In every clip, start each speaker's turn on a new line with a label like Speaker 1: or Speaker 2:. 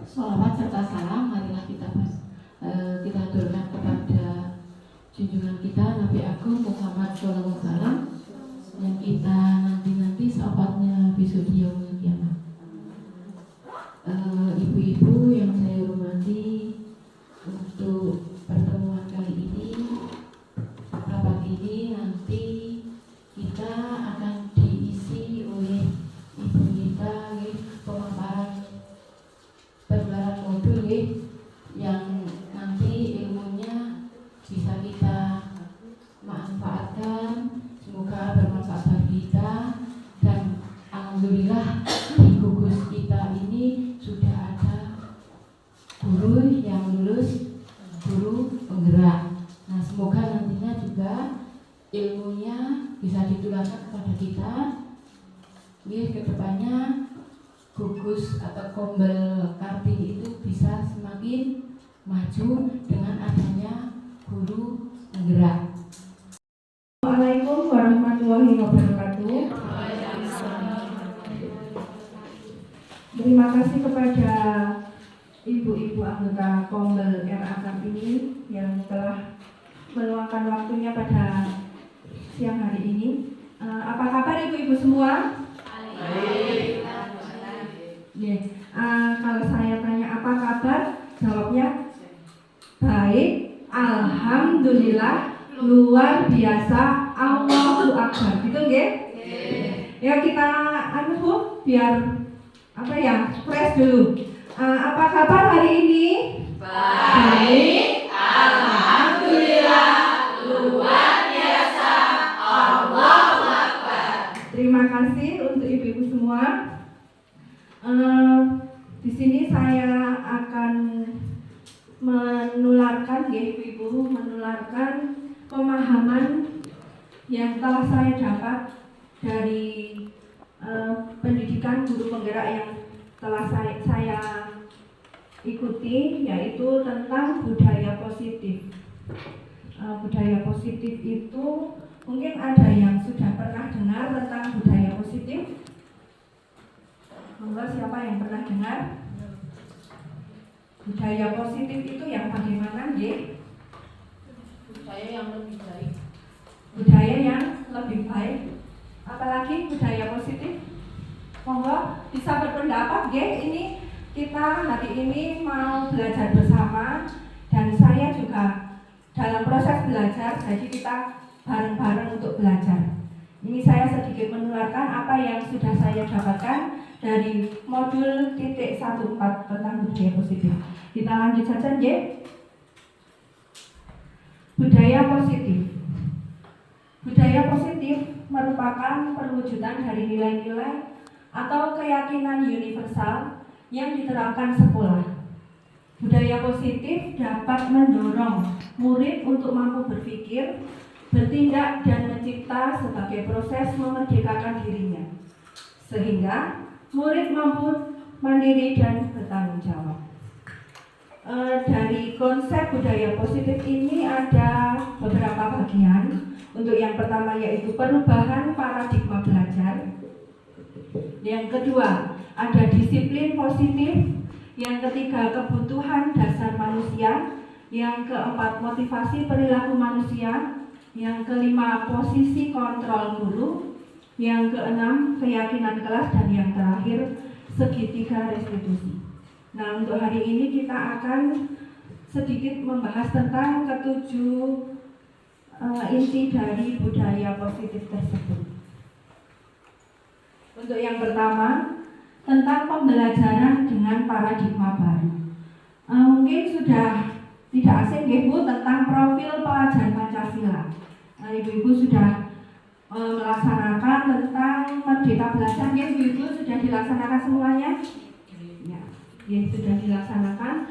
Speaker 1: Sholawat serta salam marilah kita aturkan kepada junjungan kita Nabi Agung Muhammad SAW yang kita nanti sahabatnya besok di yaumul kiamat. Ibu-ibu yang saya hormati, untuk pertemuan kali ini, rapat ini nanti kita akan diisi oleh ibu kita pemaparan pergelaran modul yang nanti ilmunya bisa kita manfaatkan, semoga bermanfaat bagi kita. Dan alhamdulillah di gugus kita ini sudah ada guru yang lulus, guru penggerak. Nah, semoga nantinya juga ilmunya bisa ditularkan kepada kita. Kedepannya gugus atau Kombel Kartini itu bisa semakin maju dengan adanya guru penggerak.
Speaker 2: Assalamualaikum warahmatullahi wabarakatuh. Terima kasih kepada ibu-ibu anggota Kombel RA Kartini yang telah meluangkan waktunya pada siang hari ini. Apa kabar ibu-ibu semua? Baik. Kalau saya tanya apa kabar, jawabnya baik, alhamdulillah, luar biasa, Allahu Akbar. Gitu nggih? Ya kita biar fresh dulu. Apa kabar hari ini? Baik, alhamdulillah, luar biasa, Allahu Akbar. Terima kasih untuk ibu-ibu semua. Di sini saya akan menularkan, ya ibu-ibu, menularkan pemahaman yang telah saya dapat dari pendidikan guru penggerak yang telah saya ikuti, yaitu tentang budaya positif. Budaya positif itu mungkin ada yang sudah pernah dengar tentang budaya positif. Monggo, siapa yang pernah dengar? Budaya positif itu yang bagaimana, nggih?
Speaker 1: Budaya yang lebih baik.
Speaker 2: Budaya yang lebih baik. Apalagi budaya positif? Monggo bisa berpendapat, nggih. Ini kita hari ini mau belajar bersama dan saya juga dalam proses belajar, jadi kita bareng-bareng untuk belajar. Ini saya sedikit menularkan apa yang sudah saya dapatkan dari modul titik 14 tentang budaya positif. Kita lanjut saja, nggih. Budaya positif. Budaya positif merupakan perwujudan dari nilai-nilai atau keyakinan universal yang diterapkan sekolah. Budaya positif dapat mendorong murid untuk mampu berpikir, bertindak dan mencipta sebagai proses memerdekakan dirinya, sehingga murid mampu mandiri dan bertanggung jawab. Dari konsep budaya positif ini ada beberapa bagian. Untuk yang pertama yaitu perubahan paradigma belajar. Yang kedua ada disiplin positif. Yang ketiga kebutuhan dasar manusia. Yang keempat motivasi perilaku manusia. Yang kelima posisi kontrol guru. Yang keenam keyakinan kelas, dan yang terakhir segitiga restitusi. Nah, untuk hari ini kita akan sedikit membahas tentang ketujuh inti dari budaya positif tersebut. Untuk yang pertama, tentang pembelajaran dengan paradigma baru. Mungkin sudah tidak asing ya Bu tentang profil pelajar Pancasila. Ibu-ibu sudah melaksanakan tentang Merdeka Belajar ya ibu-ibu sudah dilaksanakan semuanya? Ya, sudah dilaksanakan.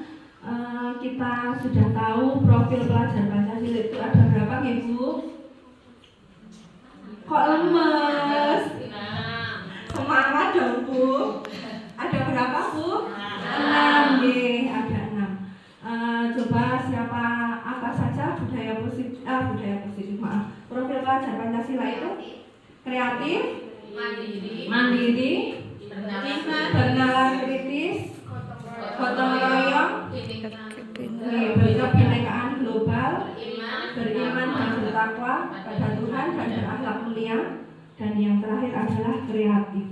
Speaker 2: Kita sudah tahu profil pelajar Pancasila itu ada berapa ya Bu? Kok lemes? Semangat dong Bu. Ada berapa Bu? 6 ya, ada 6. Coba siapa apa saja budaya positif profil pelajar Pancasila itu kreatif, mandiri, bernalar kritis, gotong royong, berkebinekaan global, beriman dan bertakwa pada Tuhan dan berakhlak mulia, dan yang terakhir adalah kreatif.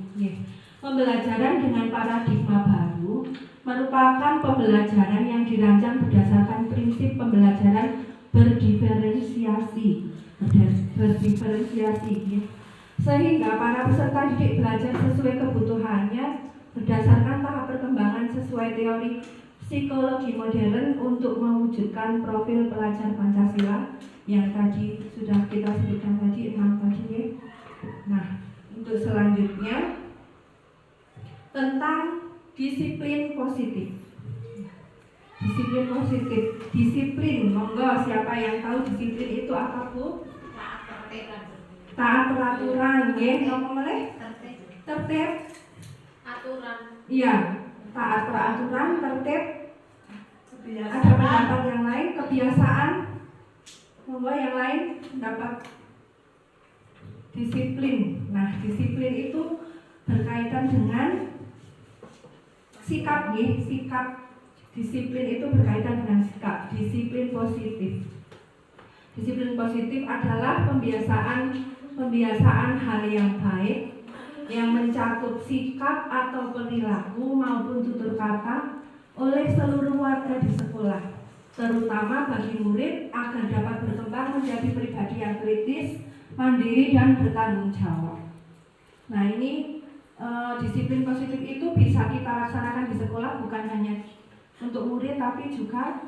Speaker 2: Pembelajaran dengan paradigma baru merupakan pembelajaran yang dirancang berdasarkan prinsip pembelajaran berdiferensiasi, sehingga para peserta didik belajar sesuai kebutuhannya berdasarkan tahap perkembangan sesuai teori psikologi modern untuk mewujudkan profil pelajar Pancasila yang tadi sudah kita sebutkan tadi 6 tadi ya. Nah, untuk selanjutnya tentang disiplin positif. Disiplin positif, disiplin, monggo siapa yang tahu disiplin itu apa Bu? Taat peraturan, ya, ngomong boleh? Tertib, aturan. Iya, taat peraturan, tertib. Ada pendapat yang lain, kebiasaan, monggo yang lain pendapat disiplin. Nah, disiplin itu berkaitan dengan sikap, ya, sikap. Disiplin itu berkaitan dengan sikap. Disiplin positif. Disiplin positif adalah pembiasaan hal yang baik yang mencakup sikap atau perilaku maupun tutur kata oleh seluruh warga di sekolah, terutama bagi murid agar dapat berkembang menjadi pribadi yang kritis, mandiri dan bertanggung jawab. Nah, ini disiplin positif itu bisa kita laksanakan di sekolah bukan hanya untuk murid tapi juga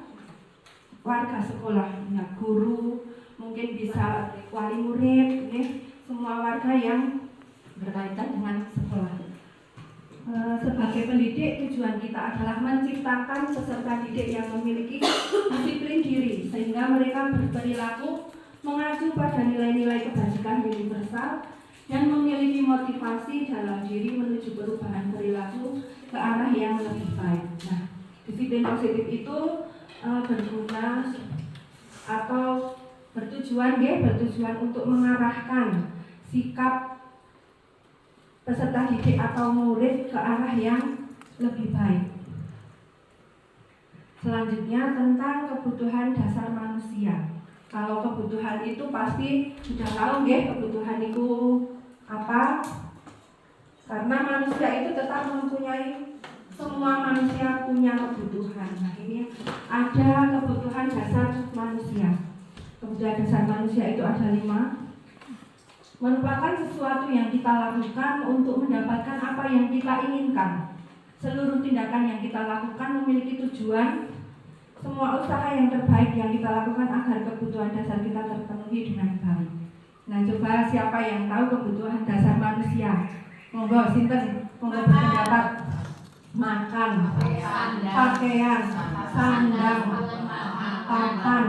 Speaker 2: warga sekolah, ya, guru, mungkin bisa wali murid, ya, semua warga yang berkaitan dengan sekolah. Sebagai pendidik, tujuan kita adalah menciptakan peserta didik yang memiliki disiplin diri sehingga mereka berperilaku mengacu pada nilai-nilai kebajikan universal dan memiliki motivasi dalam diri menuju perubahan perilaku ke arah yang lebih baik. Nah, disiplin positif itu berguna atau bertujuan untuk mengarahkan sikap peserta didik atau murid ke arah yang lebih baik. Selanjutnya tentang kebutuhan dasar manusia. Kalau kebutuhan itu pasti sudah tahu ya kebutuhan itu apa? Karena manusia itu tetap mempunyai, semua manusia punya kebutuhan. Nah, ini ada kebutuhan dasar manusia. Kebutuhan dasar manusia itu ada 5. Merupakan sesuatu yang kita lakukan untuk mendapatkan apa yang kita inginkan. Seluruh tindakan yang kita lakukan memiliki tujuan. Semua usaha yang terbaik yang kita lakukan agar kebutuhan dasar kita terpenuhi dengan baik. Nah, coba siapa yang tahu kebutuhan dasar manusia? Monggo sinten, monggo berpendapat. Makan, pakaian, sandang, papan,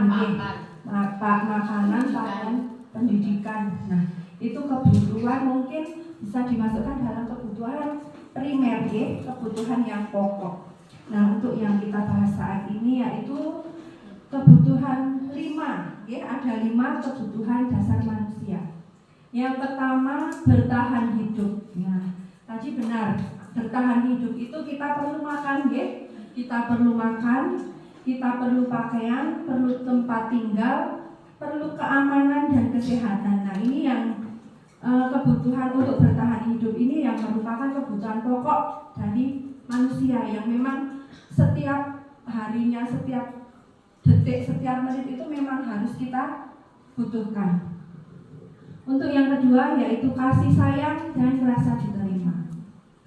Speaker 2: makanan, pakaian, pendidikan. Nah, itu kebutuhan mungkin bisa dimasukkan dalam kebutuhan primer, ya, kebutuhan yang pokok. Nah, untuk yang kita bahas saat ini yaitu kebutuhan 5, ya, ada 5 kebutuhan dasar manusia. Yang pertama, bertahan hidup. Nah, tadi benar, bertahan hidup itu kita perlu makan, ya. Kita perlu makan, kita perlu pakaian, perlu tempat tinggal, perlu keamanan dan kesehatan. Nah, ini yang kebutuhan untuk bertahan hidup ini yang merupakan kebutuhan pokok dari manusia yang memang setiap harinya, setiap detik, setiap menit itu memang harus kita butuhkan. Untuk yang kedua yaitu kasih sayang dan rasa diterima.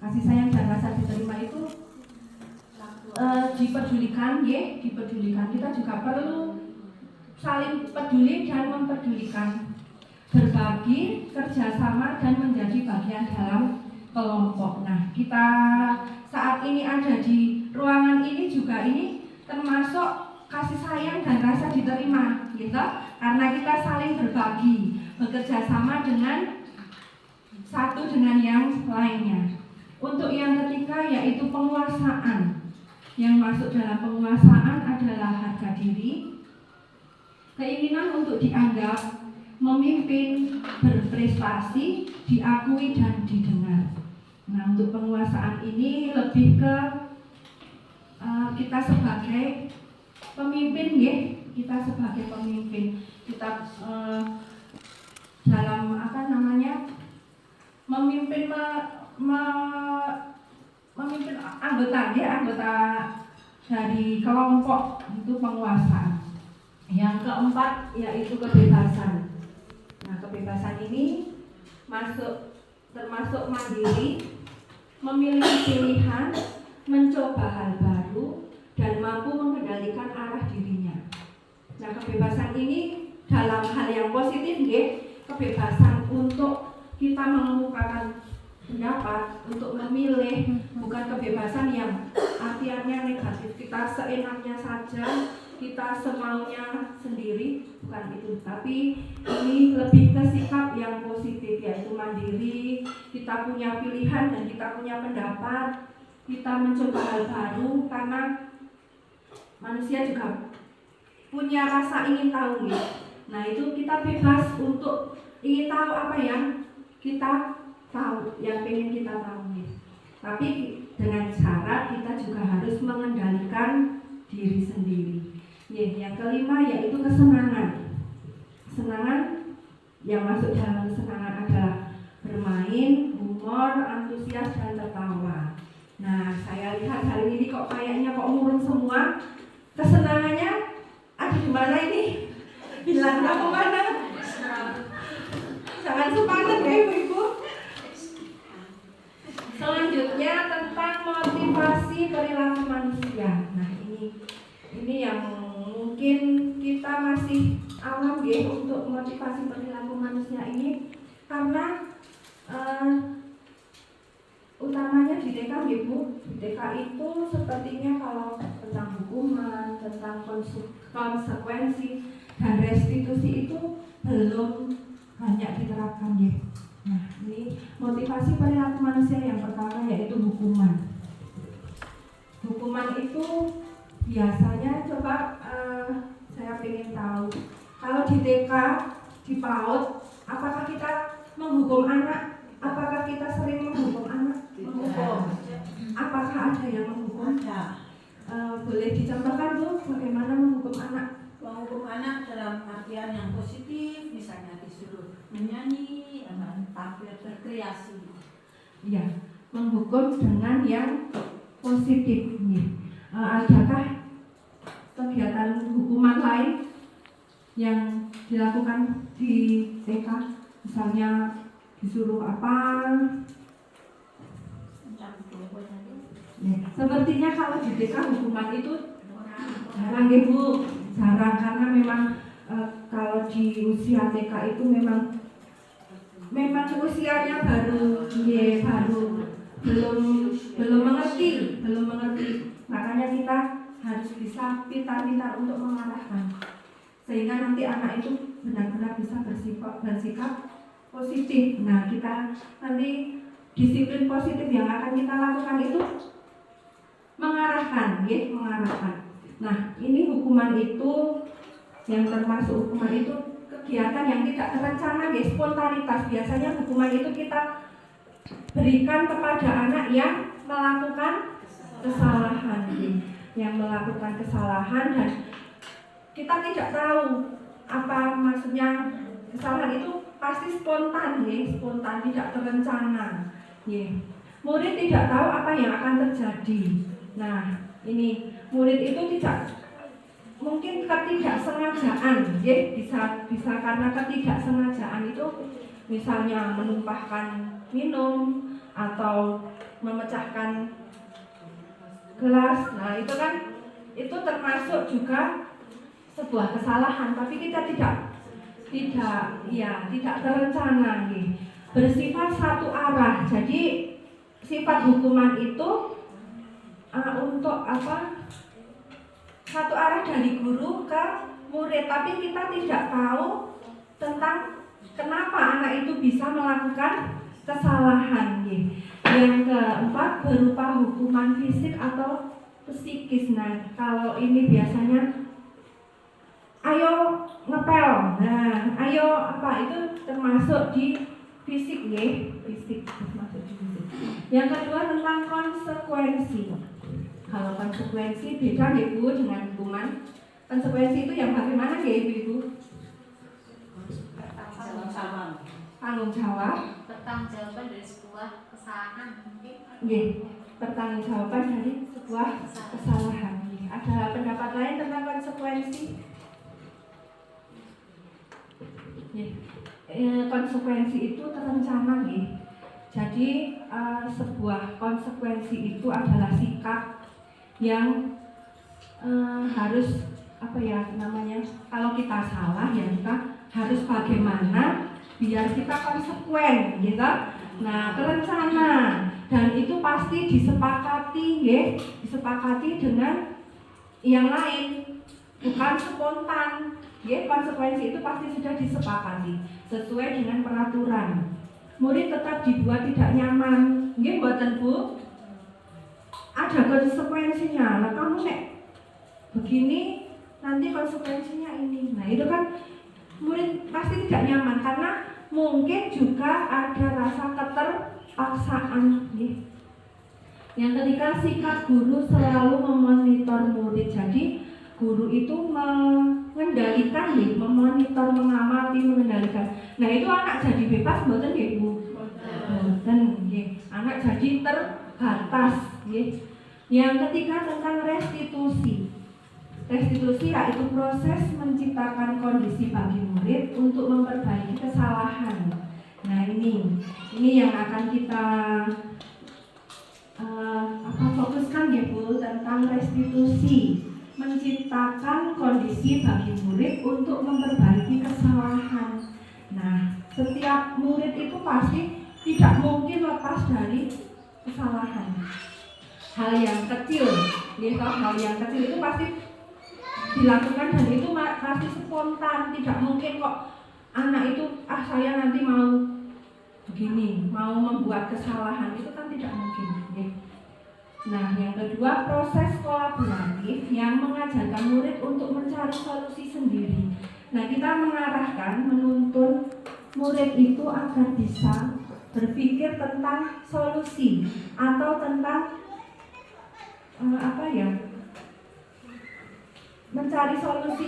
Speaker 2: kasih sayang dan rasa diterima itu dipedulikan, ya, dipedulikan. Kita juga perlu saling peduli dan mempedulikan, berbagi, kerjasama dan menjadi bagian dalam kelompok. Nah, kita saat ini ada di ruangan ini juga ini termasuk kasih sayang dan rasa diterima, gitu. Karena kita saling berbagi, bekerja sama dengan satu dengan yang lainnya. Untuk yang ketiga yaitu penguasaan. Yang masuk dalam penguasaan adalah harga diri, keinginan untuk dianggap, memimpin, berprestasi, diakui dan didengar. Nah, untuk penguasaan ini lebih ke kita sebagai pemimpin, ya, kita sebagai pemimpin, kita dalam memimpin memimpin anggota, ya, anggota dari kelompok, itu penguasaan. Yang keempat yaitu kebebasan. Nah, kebebasan ini termasuk mandiri, memiliki pilihan, mencoba hal baru, dan mampu mengendalikan arah dirinya. Nah, kebebasan ini dalam hal yang positif, ya, kebebasan untuk kita mengemukakan pendapat, untuk memilih, bukan kebebasan yang artiannya negatif, kita seenaknya saja, kita semaunya sendiri, bukan itu. Tapi ini lebih ke sikap yang positif, yaitu mandiri, kita punya pilihan dan kita punya pendapat, kita mencoba hal baru, karena manusia juga punya rasa ingin tahu, ya. Nah, itu kita bebas untuk ingin tahu apa yang kita tahu, yang pengen kita tahu, ya. Tapi dengan syarat kita juga harus mengendalikan diri sendiri. Ya, yang kelima yaitu kesenangan. Kesenangan yang masuk dalam kesenangan adalah bermain, humor, antusias dan tertawa. Nah, saya lihat hari ini kok kayaknya murung semua. Kesenangannya ada di mana ini? Hilangnya kemana? Jangan sepakat, ya, Ibu-ibu. Selanjutnya tentang motivasi perilaku manusia. Nah, ini yang mungkin kita masih awam, ya, untuk motivasi perilaku manusia ini, karena utamanya di TK, Ibu. Di TK itu sepertinya kalau tentang hukuman, tentang konsekuensi dan restitusi itu belum banyak diterapkan, ya. Nah, ini motivasi perilaku manusia yang pertama yaitu hukuman. Hukuman itu biasanya, coba saya ingin tahu, kalau di TK, di PAUD, apakah kita menghukum anak? Apakah kita sering menghukum anak? Menghukum. Apakah ada yang menghukum? Boleh dicontohkan, Bu, bagaimana menghukum anak?
Speaker 3: Menghukum anak dalam artian yang positif, misalnya disuruh menyanyi, tampil berkreasi.
Speaker 2: Iya, menghukum dengan yang positif. Adakah kegiatan hukuman lain yang dilakukan di TK? Misalnya disuruh apa? Ya, sepertinya kalau di TK hukuman itu jarang, Ibu, jarang, karena memang kalau di usia TK itu memang usianya baru belum mengerti. Makanya kita harus bisa pintar-pintar untuk mengarahkan, sehingga nanti anak itu benar-benar bisa bersikap positif. Nah, kita nanti disiplin positif yang akan kita lakukan itu mengarahkan, ya, mengarahkan. Nah, ini hukuman itu, yang termasuk hukuman itu kegiatan yang tidak terencana, ya, spontanitas. Biasanya hukuman itu kita berikan kepada anak yang melakukan kesalahan, yang melakukan kesalahan dan kita tidak tahu apa maksudnya. Kesalahan itu pasti spontan, ya, spontan, tidak terencana, ya. Murid tidak tahu apa yang akan terjadi. Nah, ini murid itu mungkin ketidaksengajaan, ya, bisa karena ketidaksengajaan itu, misalnya menumpahkan minum atau memecahkan gelas. Nah, itu kan itu termasuk juga sebuah kesalahan, tapi kita tidak terencana nih. Bersifat satu arah. Jadi sifat hukuman itu untuk apa? Satu arah dari guru ke murid, tapi kita tidak tahu tentang kenapa anak itu bisa melakukan kesalahan. Yang keempat berupa hukuman fisik atau psikis. Nah, kalau ini biasanya ayo ngepel. Nah, ayo apa itu termasuk di fisik fisik termasuk di fisik. Yang kedua tentang konsekuensi. Kalau konsekuensi beda ya Bu dengan hukuman. Konsekuensi itu yang bagaimana ya Ibu? Tanggung jawab.
Speaker 4: Pertanggungjawaban dari sebuah kesalahan mungkin.
Speaker 2: Pertanggungjawaban dari sebuah kesalahan. Ada pendapat lain tentang konsekuensi? Konsekuensi itu terencana Jadi sebuah konsekuensi itu adalah sikap yang harus kalau kita salah ya kita harus bagaimana biar kita konsekuen gitu. Nah, terencana dan itu pasti disepakati dengan yang lain, bukan spontan. Konsekuensi itu pasti sudah disepakati sesuai dengan peraturan. Murid tetap dibuat tidak nyaman, mboten Bu? Ada konsekuensinya. Nah, kamu begini nanti konsekuensinya ini. Nah, itu kan murid pasti tidak nyaman karena mungkin juga ada rasa keterpaksaan. Yang ketiga, sikap guru selalu memonitor murid. Jadi guru itu mengendalikan memonitor, mengamati, mengendalikan. Nah, itu anak jadi bebas mboten nggih Bu? Mboten nggih. Anak jadi terbatas nggih. Yang ketiga tentang restitusi. Restitusi yaitu proses menciptakan kondisi bagi murid untuk memperbaiki kesalahan. Nah, ini yang akan kita fokuskan ya Bu, tentang restitusi, menciptakan kondisi bagi murid untuk memperbaiki kesalahan. Nah, setiap murid itu pasti tidak mungkin lepas dari kesalahan. Hal yang kecil itu pasti dilakukan dan itu pasti spontan. Tidak mungkin kok anak itu saya nanti mau begini, mau membuat kesalahan, itu kan tidak mungkin. Nah, yang kedua, proses kolaboratif yang mengajarkan murid untuk mencari solusi sendiri. Nah, kita mengarahkan, menuntun murid itu agar bisa berpikir tentang solusi atau tentang mencari solusi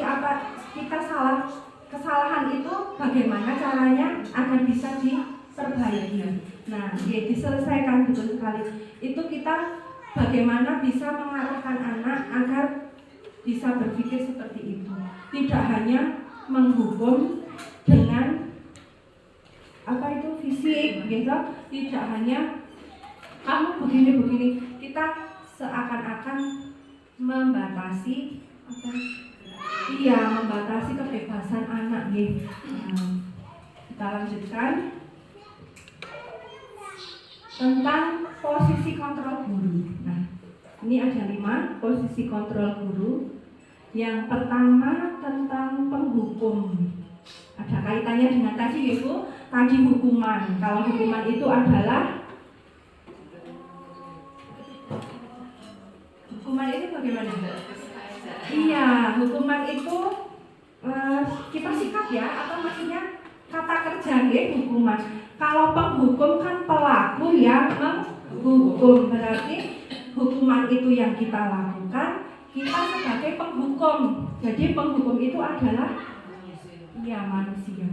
Speaker 2: kesalahan itu bagaimana caranya agar bisa diperbaiki. Nah, diselesaikan betul sekali. Itu kita bagaimana bisa mengarahkan anak agar bisa berpikir seperti itu. Tidak hanya menghukum dengan fisik gitu, tidak hanya kamu begini. Kita seakan-akan membatasi kebebasan anak kita lanjutkan tentang posisi kontrol guru. Nah, ini ada 5 posisi kontrol guru. Yang pertama tentang penghukum. Ada kaitannya dengan tadi Bu, tadi hukuman. Kalau hukuman itu adalah hukuman itu bagaimana? Iya, hukuman itu kita sikat ya, atau maksudnya kata kerja hukuman. Kalau penghukum kan pelaku yang menghukum, berarti hukuman itu yang kita lakukan, kita sebagai penghukum. Jadi penghukum itu adalah manusia.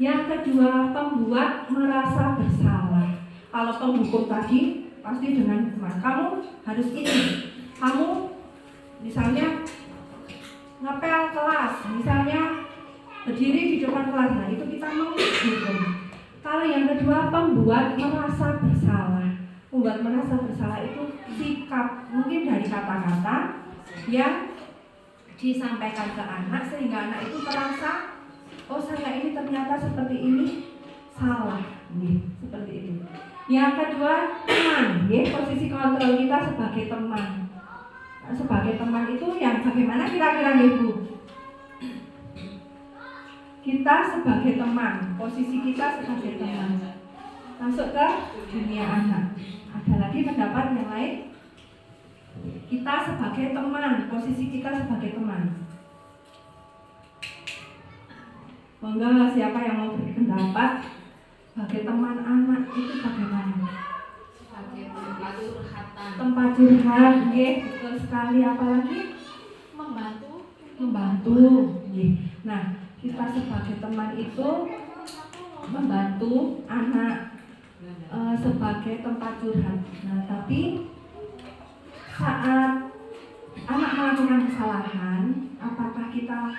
Speaker 2: Yang kedua, pembuat merasa bersalah. Kalau penghukum tadi pasti dengan hukuman. Kamu harus ini. Kamu misalnya ngepel kelas, misalnya berdiri di depan kelas, nah itu kita menghukum. Kalau yang kedua, pembuat merasa bersalah. membuat merasa bersalah itu sikap, mungkin dari kata-kata yang disampaikan ke anak sehingga anak itu merasa, oh saya ini ternyata seperti ini salah, seperti itu. Yang kedua, teman, posisi kontrol kita sebagai teman. Sebagai teman itu yang bagaimana kira-kira Ibu? Kita sebagai teman, posisi kita sebagai teman. Masuk ke dunia anak. Ada lagi pendapat yang lain? Kita sebagai teman, posisi kita sebagai teman. Monggo siapa yang mau berpendapat sebagai teman anak itu bagaimana?
Speaker 4: Sebagai tempat curhatan.
Speaker 2: Tempat curhat, betul sekali. Apalagi membantu. Nah, kita sebagai teman itu membantu anak sebagai tempat curhat. Nah, tapi saat anak melakukan kesalahan, apakah kita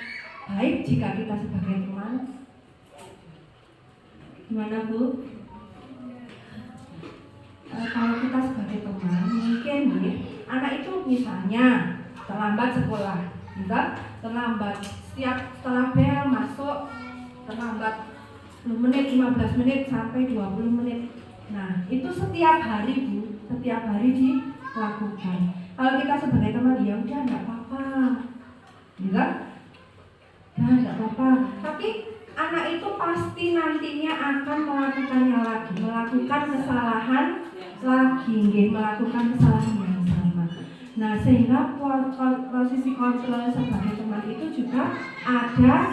Speaker 2: baik jika kita sebagai teman? Gimana Bu? Kalau kita sebagai teman, mungkin anak itu misalnya terlambat sekolah, terlambat setelah bel masuk, terlambat 10 menit, 15 menit sampai 20 menit. Nah, itu setiap hari Bu, setiap hari dilakukan. Kalau kita sebagai teman, ya udah enggak apa-apa. Enggak apa-apa. Tapi anak itu pasti nantinya akan melakukannya lagi, melakukan kesalahan lagi, melakukan kesalahan yang sama. Nah, sehingga posisi kontrol sebagai teman itu juga ada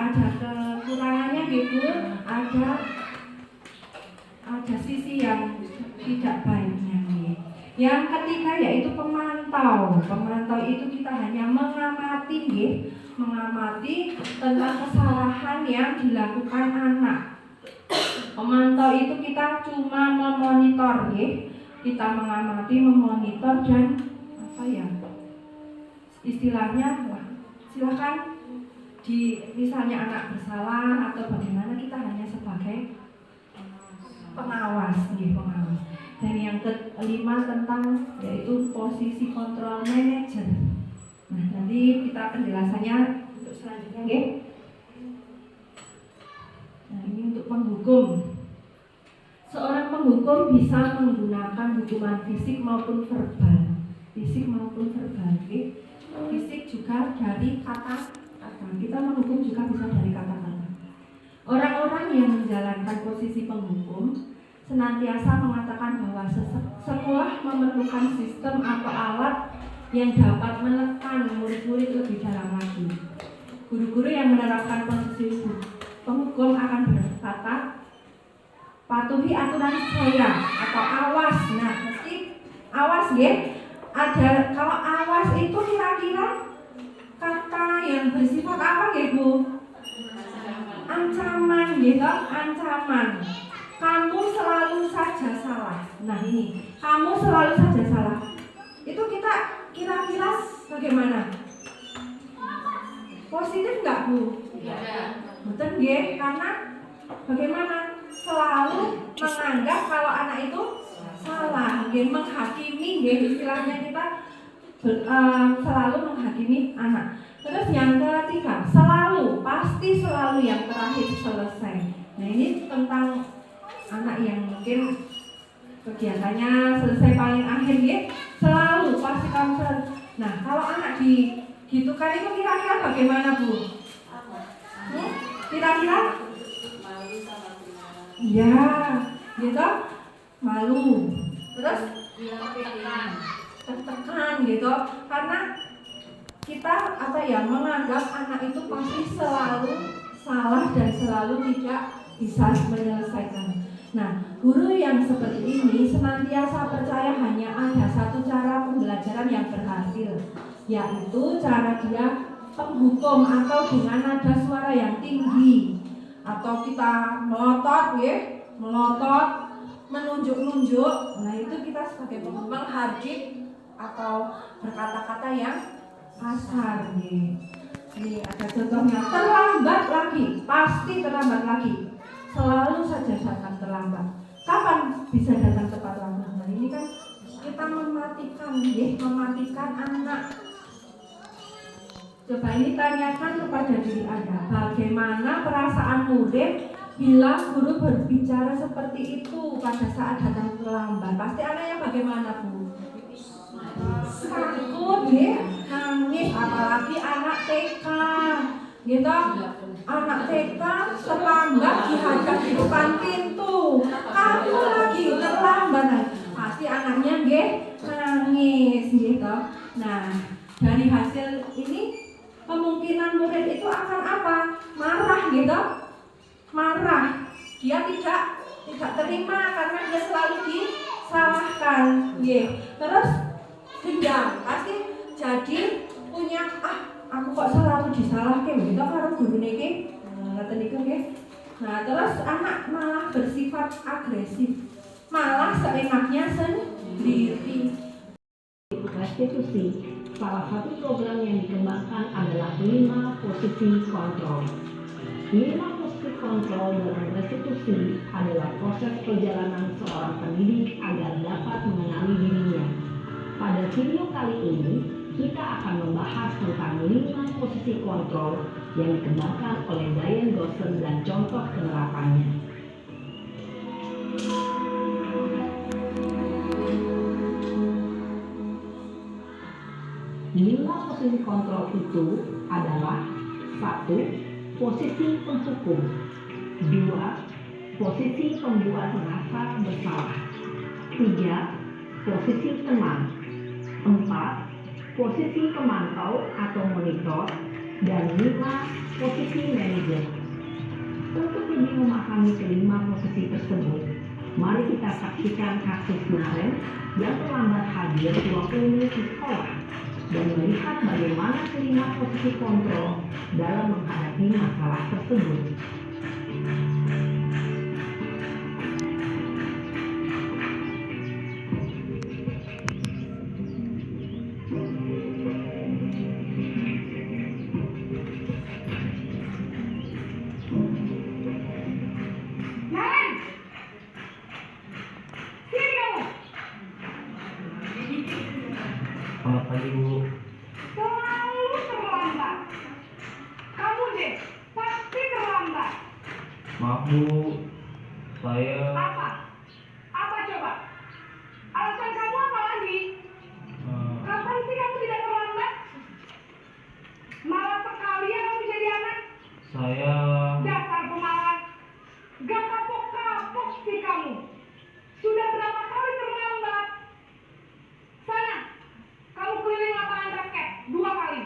Speaker 2: kekurangannya gitu, ada sisi yang tidak baiknya. Yang ketiga yaitu pemantau. Pemantau itu kita hanya mengamati tentang kesalahan yang dilakukan anak. Pemantau itu kita cuma memonitor, kita mengamati, memonitor dan istilahnya, silakan misalnya anak bersalah atau bagaimana, kita hanya sebagai pengawas. Dan yang kelima tentang yaitu posisi kontrol manager. Nah, nanti kita penjelasannya untuk selanjutnya, Nah, ini untuk penghukum. Seorang penghukum bisa menggunakan hukuman fisik maupun verbal. Fisik juga dari kata-kata. Kita menghukum juga bisa dari kata-kata. Orang-orang yang menjalankan posisi penghukum senantiasa mengatakan bahwa sekolah memerlukan sistem atau alat yang dapat menekan murid-murid lebih dalam lagi. Guru-guru yang menerapkan posisi penghukum akan berkata, patuhi aturan saya atau awas. Nah, mesti awas ada, kalau awas itu kira-kira kata yang bersifat apa Bu? Ancaman ancaman. Kamu selalu saja salah. Nah, ini kamu selalu saja salah. Itu kita kira-kira bagaimana? Positif nggak Bu? Betul karena bagaimana? Selalu menganggap kalau anak itu salah, menghakimi, istilahnya kita selalu menghakimi anak. Terus yang ketiga, pasti selalu yang terakhir selesai. Nah, ini tentang anak yang mungkin kegiatannya selesai paling akhir, selalu pasti kamu selesai. Nah, kalau anak digitukan itu kira-kira bagaimana Bu? Kira-kira? Ya, malu. Terus tertekan karena kita menganggap anak itu pasti selalu salah dan selalu tidak bisa menyelesaikan. Nah, guru yang seperti ini senantiasa percaya hanya ada satu cara pembelajaran yang berhasil, yaitu cara dia penghukum atau dengan nada suara yang tinggi, atau kita melotot, menunjuk-nunjuk. Nah, itu kita sebagai penghukum menghardik atau berkata-kata yang kasar. Ini ada contohnya, terlambat lagi, pasti terlambat lagi. Selalu saja akan terlambat. Kapan bisa datang tepat waktu. Nah ini kan kita mematikan anak. Coba ini tanyakan kepada diri Anda, bagaimana perasaan murid bila guru berbicara seperti itu pada saat datang terlambat? Pasti anaknya bagaimana, Bu? Takut, ya, nangis, apalagi anak TK, gitu. Anak TK terlambat dihadap di depan pintu, kamu lagi terlambat, pasti anaknya nangis, gitu. Nah, dari hasil ini kemungkinan murid itu akan apa? Marah, gitu. Marah, dia tidak terima karena dia selalu disalahkan, gitu. Terus dendam, pasti jadi punya aku kok selalu disalahkan gitu karo gurune iki. Ngoten niku nggih. Nah, terus anak malah bersifat agresif. Malah seenaknya sendiri.
Speaker 5: Restitusi, salah satu program yang dikembangkan adalah 5 posisi kontrol. 5 posisi kontrol dalam restitusi adalah proses perjalanan seorang pendidik agar dapat mengenali dirinya. Pada video kali ini, kita akan membahas tentang 5 posisi kontrol yang dikembangkan oleh Diane Gosson dan contoh penerapannya. 5 posisi kontrol itu adalah 1. Posisi penghukum, 2. Posisi pembuat merasa bersalah, 3. Posisi teman, 4. Posisi pemantau atau monitor, dan 5. Posisi manajer. Untuk lebih memahami kelima posisi tersebut, mari kita saksikan kasus Naren yang terlambat hadir 20 menit di sekolah dan melihat bagaimana kelima posisi kontrol dalam menghadapi masalah tersebut.
Speaker 6: Selamat pagi, Bu.
Speaker 7: Selalu terlambat. Kamu deh, pasti terlambat.
Speaker 6: Maaf, Bu. Saya...
Speaker 7: Apa? Apa coba? Alasan kamu apa lagi? Kapan sih kamu tidak terlambat? Malas sekali ya kamu jadi anak.
Speaker 6: Saya...
Speaker 7: Dasar pemalas. Gak kapok-kapok sih kamu. Sudah berapa kali terlambat? Sana, kamu keliling lapangan basket 2 kali.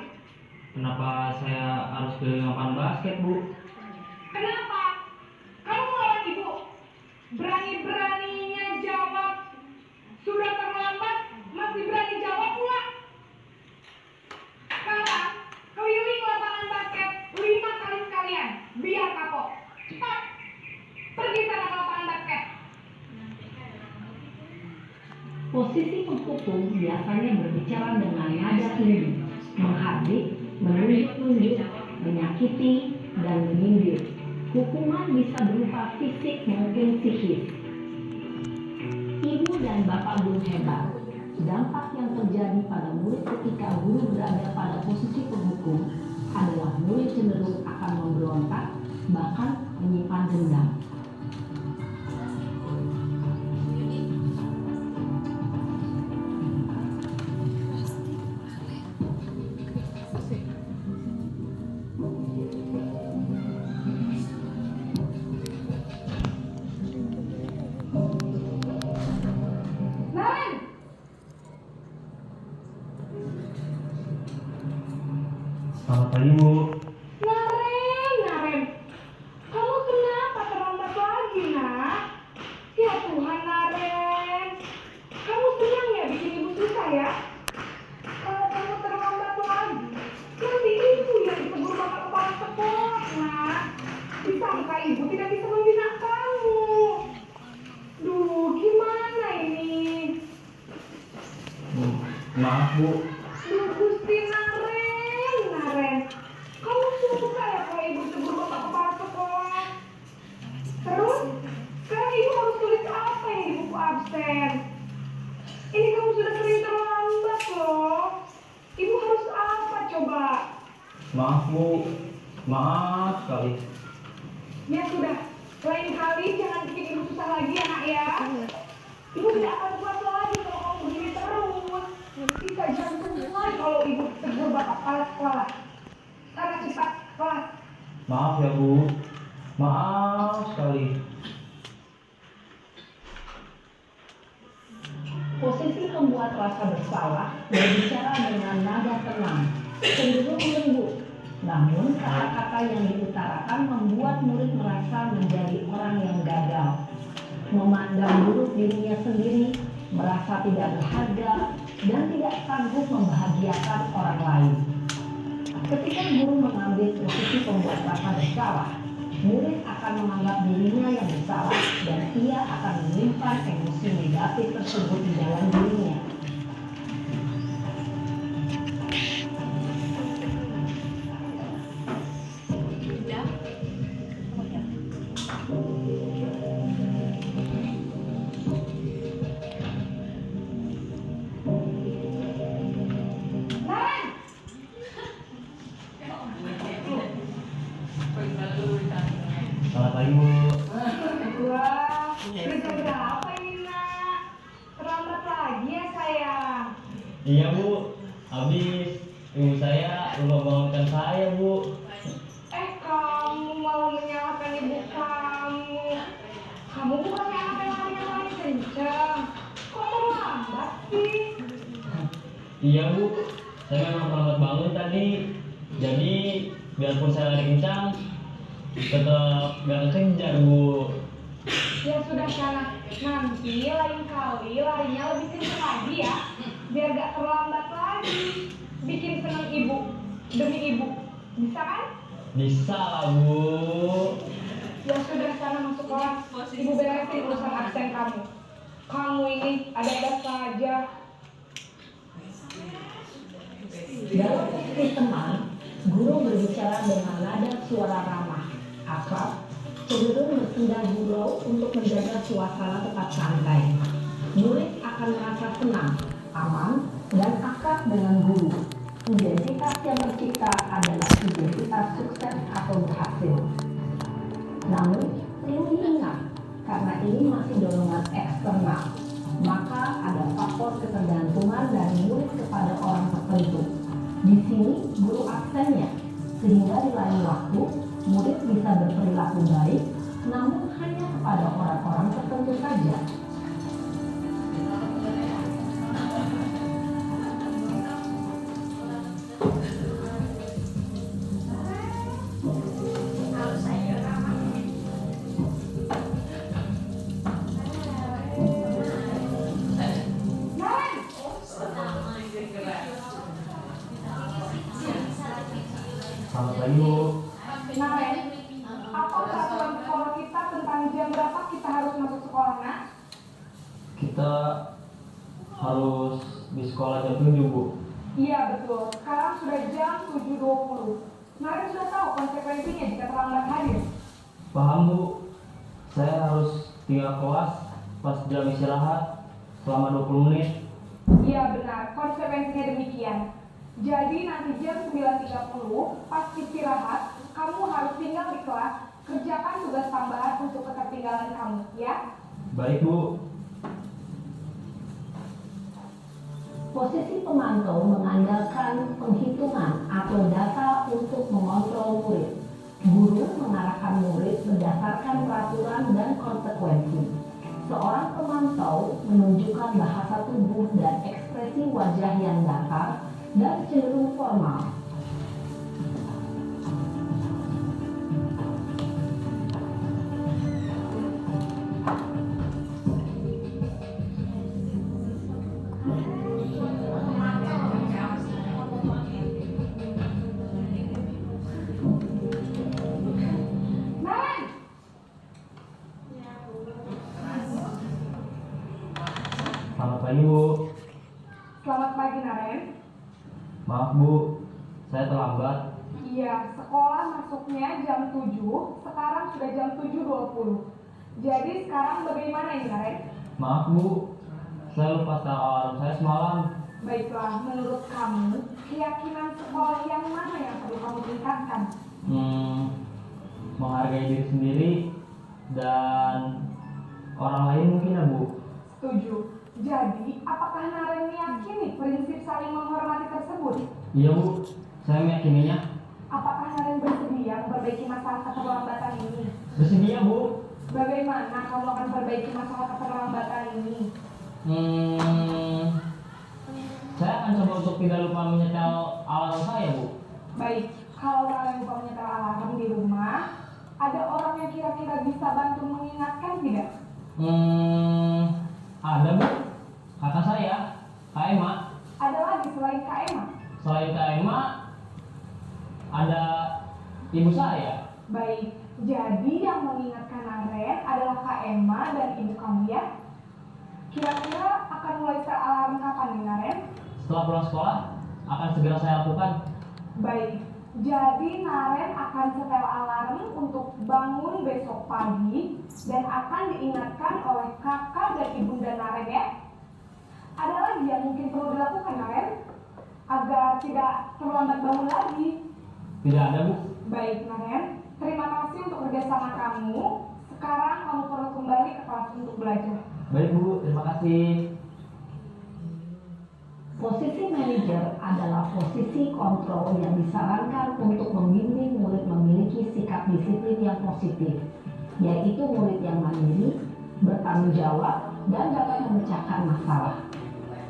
Speaker 6: Kenapa saya harus ke lapangan basket, Bu?
Speaker 7: Kenapa? Kamu melawan ibu. Berani-beraninya jawab. Sudah terlambat, masih berani jawab pula. Sekarang, keliling lapangan basket 5 kali sekalian. Biar kapok. Cepat. Pergi sana ke lapangan basket.
Speaker 5: Posisi penghukum biasanya berbicara dengan nada tinggi, menghardik, menunjuk-nunjuk, menyakiti, dan menyindir. Hukuman bisa berupa fisik maupun psikis. Ibu dan bapak guru hebat. Dampak yang terjadi pada murid ketika guru berada pada posisi penghukum adalah murid cenderung akan memberontak, bahkan menyimpan dendam.
Speaker 7: Naren!
Speaker 6: Selamat pagi, Bu.
Speaker 7: Naren! Kamu kenapa terlambat lagi, nak? Ya Tuhan, Naren. Kamu senang ya bikin ibu susah ya? Kalau kamu terlambat lagi, nanti ibu yang ditegur bapak kepala sekolah, nak. Disangka ibu tidak bisa membina kamu. Duh, gimana ini?
Speaker 6: Maaf, Bu.
Speaker 7: Duh, Gusti Naren. Kamu suka ya kalau ibu tegur bapak kepala sekolah? Terus, sekarang ibu harus tulis apa yang di buku Naren? Ini kamu sudah sering terlambat loh. Ibu harus apa coba?
Speaker 6: Maaf Bu, maaf sekali.
Speaker 7: Ya sudah, lain kali jangan bikin ibu susah lagi ya nak ya. Ibu tidak akan kuat lagi kalau kamu begini terus. Bisa jantung lagi kalau ibu tegur bapak kepala sekolah. Sekarang cepat kelas.
Speaker 6: Maaf ya Bu, maaf sekali.
Speaker 5: Posisi pembuat rasa bersalah berbicara dengan nada tenang, cenderung lembut. Namun kata-kata yang diutarakan membuat murid merasa menjadi orang yang gagal, memandang buruk dirinya sendiri, merasa tidak berharga, dan tidak sanggup membahagiakan orang lain. Ketika guru mengambil posisi pembuat rasa bersalah, murid akan menganggap dirinya yang bersalah dan ia akan menyimpan emosi negatif tersebut di dalam dirinya.
Speaker 7: Naren!
Speaker 6: Selamat pagi Bu.
Speaker 7: Wah, udah jam berapa ini nak? Terlambat lagi ya sayang.
Speaker 6: Iya Bu, habis ibu saya lupa bangunkan saya Bu.
Speaker 7: Kamu malah menyalahkan ibu kamu. Kamu bukannya anak yang lari kencang. Kok terlambat sih?
Speaker 6: Iya Bu, saya memang terlambat bangun tadi. Jadi biarpun saya lari kencang, tetap gak kekejar Bu.
Speaker 7: Ya sudah sana, nanti lain kali larinya lebih kencang lagi ya. Biar gak terlambat lagi. Bikin senang ibu, demi ibu. Bisa kan?
Speaker 6: Bisa lah Bu.
Speaker 7: Ya sudah sana masuk kelas. Ibu beresin urusan absen kamu. Kamu ini ada-ada saja.
Speaker 5: Dalam posisi teman, guru berbicara dengan nada suara ramah, akrab, cenderung bersendah gurau untuk menjaga suasana tetap santai. Murid akan merasa senang, aman, dan akrab dengan guru. Identitas yang tercipta adalah identitas sukses atau berhasil. Namun, perlu diingat, karena ini masih dorongan eksternal, maka ada faktor ketergantungan dari murid kepada orang tertentu. Di sini guru absennya, sehingga di lain waktu murid bisa berperilaku baik, namun hanya kepada orang-orang tertentu saja.
Speaker 7: Naren!
Speaker 6: Selamat pagi Bu.
Speaker 7: Naren, apa peraturan sekolah kita tentang jam berapa kita harus masuk sekolah, nak?
Speaker 6: Kita harus di sekolah jam 7 Bu.
Speaker 7: Iya betul, sekarang sudah jam 7.20. Naren sudah tahu konsekuensinya jika terlambat hadir.
Speaker 6: Paham Bu. Saya harus tinggal kelas pas jam istirahat selama 20 menit.
Speaker 7: Iya benar, konsekuensinya demikian. Jadi nanti jam 9.30 pas istirahat, kamu harus tinggal di kelas, kerjakan tugas tambahan untuk ketertinggalan kamu, ya?
Speaker 6: Baik Bu.
Speaker 5: Posisi pemantau mengandalkan penghitungan atau data untuk mengontrol murid. Guru mengarahkan murid berdasarkan peraturan dan konsekuensi. Seorang pemantau menunjukkan bahasa tubuh dan ekspresi wajah yang datar dan cenderung formal.
Speaker 7: Naren!
Speaker 6: Selamat pagi Bu.
Speaker 7: Selamat pagi Naren.
Speaker 6: Maaf Bu, saya terlambat.
Speaker 7: Iya, sekolah masuknya jam 7, sekarang sudah jam 7.20. Jadi sekarang bagaimana ini Naren?
Speaker 6: Maaf Bu, saya lupa setel alarm saya semalam.
Speaker 7: Baiklah, menurut kamu, keyakinan sekolah yang mana yang perlu kamu tingkatkan?
Speaker 6: Menghargai diri sendiri dan orang lain mungkin ya Bu.
Speaker 7: Setuju. Jadi, apakah Naren meyakini prinsip saling menghormati tersebut?
Speaker 6: Iya Bu, saya meyakininya.
Speaker 7: Apakah Naren bersedia memperbaiki masalah keterlambatan ini?
Speaker 6: Bersedia Bu.
Speaker 7: Bagaimana kamu akan perbaiki masalah keterlambatan ini?
Speaker 6: Saya akan coba untuk tidak lupa menyetel alarm saya Bu.
Speaker 7: Baik, kalau Naren lupa menyetel alarm di rumah, ada orang yang kira-kira bisa bantu mengingatkan tidak?
Speaker 6: Ada Bu, kakak saya, Kak Emma.
Speaker 7: Ada lagi selain Kak Emma?
Speaker 6: Selain Kak Emma, ada ibu saya.
Speaker 7: Baik, jadi yang mengingatkan Naren adalah Kak Emma dan ibu kamu ya? Kira-kira akan mulai setel alarm kapan nih Naren?
Speaker 6: Setelah pulang sekolah, akan segera saya lakukan.
Speaker 7: Baik, jadi Naren akan setel alarm untuk bangun besok pagi dan akan diingatkan oleh kakak dan ibunda Naren ya. Ada lagi yang mungkin perlu dilakukan Naren agar tidak terlambat bangun lagi?
Speaker 6: Tidak ada Bu.
Speaker 7: Baik Naren, terima kasih untuk kerjasama kamu. Sekarang kamu perlu kembali ke kelas untuk belajar.
Speaker 6: Baik Bu, terima kasih.
Speaker 5: Posisi manajer adalah posisi kontrol yang disarankan untuk membimbing murid memiliki sikap disiplin yang positif, yaitu murid yang mandiri, bertanggung jawab, dan dapat memecahkan masalah.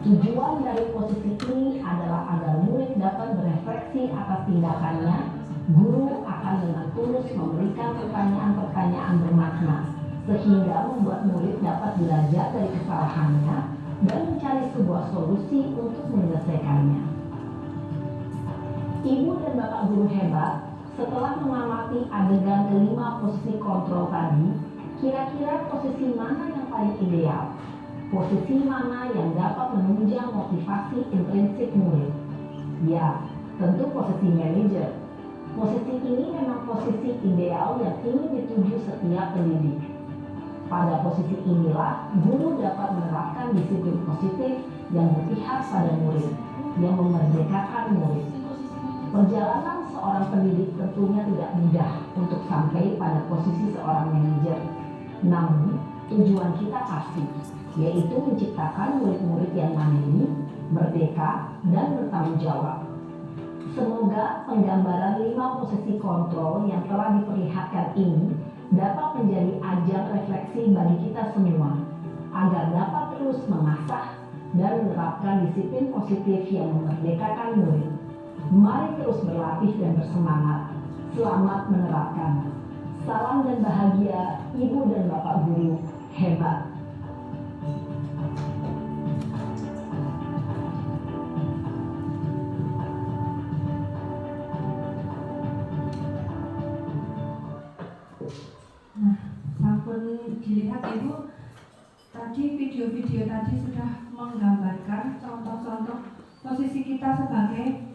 Speaker 5: Tujuan dari posisi ini adalah agar murid dapat berefleksi atas tindakannya. Guru akan dengan tulus memberikan pertanyaan-pertanyaan bermakna, sehingga membuat murid dapat belajar dari kesalahannya dan mencari sebuah solusi untuk menyelesaikannya. Ibu dan Bapak guru hebat, setelah mengamati adegan kelima posisi kontrol tadi, kira-kira posisi mana yang paling ideal? Posisi mana yang dapat menunjang motivasi intrinsik murid? Ya, tentu posisi manajer. Posisi ini memang posisi ideal yang ingin dituju setiap pendidik. Pada posisi inilah, guru dapat menerapkan disiplin positif yang berpihak pada murid, yang memerdekakan murid. Perjalanan seorang pendidik tentunya tidak mudah untuk sampai pada posisi seorang manajer. Namun, tujuan kita pasti, yaitu menciptakan murid-murid yang mandiri, merdeka, dan bertanggung jawab. Semoga penggambaran 5 posisi kontrol yang telah diperlihatkan ini dapat menjadi ajang refleksi bagi kita semua, agar dapat terus mengasah dan menerapkan disiplin positif yang memerdekakan murid. Mari terus berlatih dan bersemangat. Selamat menerapkan. Salam dan bahagia Ibu dan Bapak guru hebat.
Speaker 2: Sampun dilihat Ibu, tadi video-video tadi sudah menggambarkan contoh-contoh posisi kita sebagai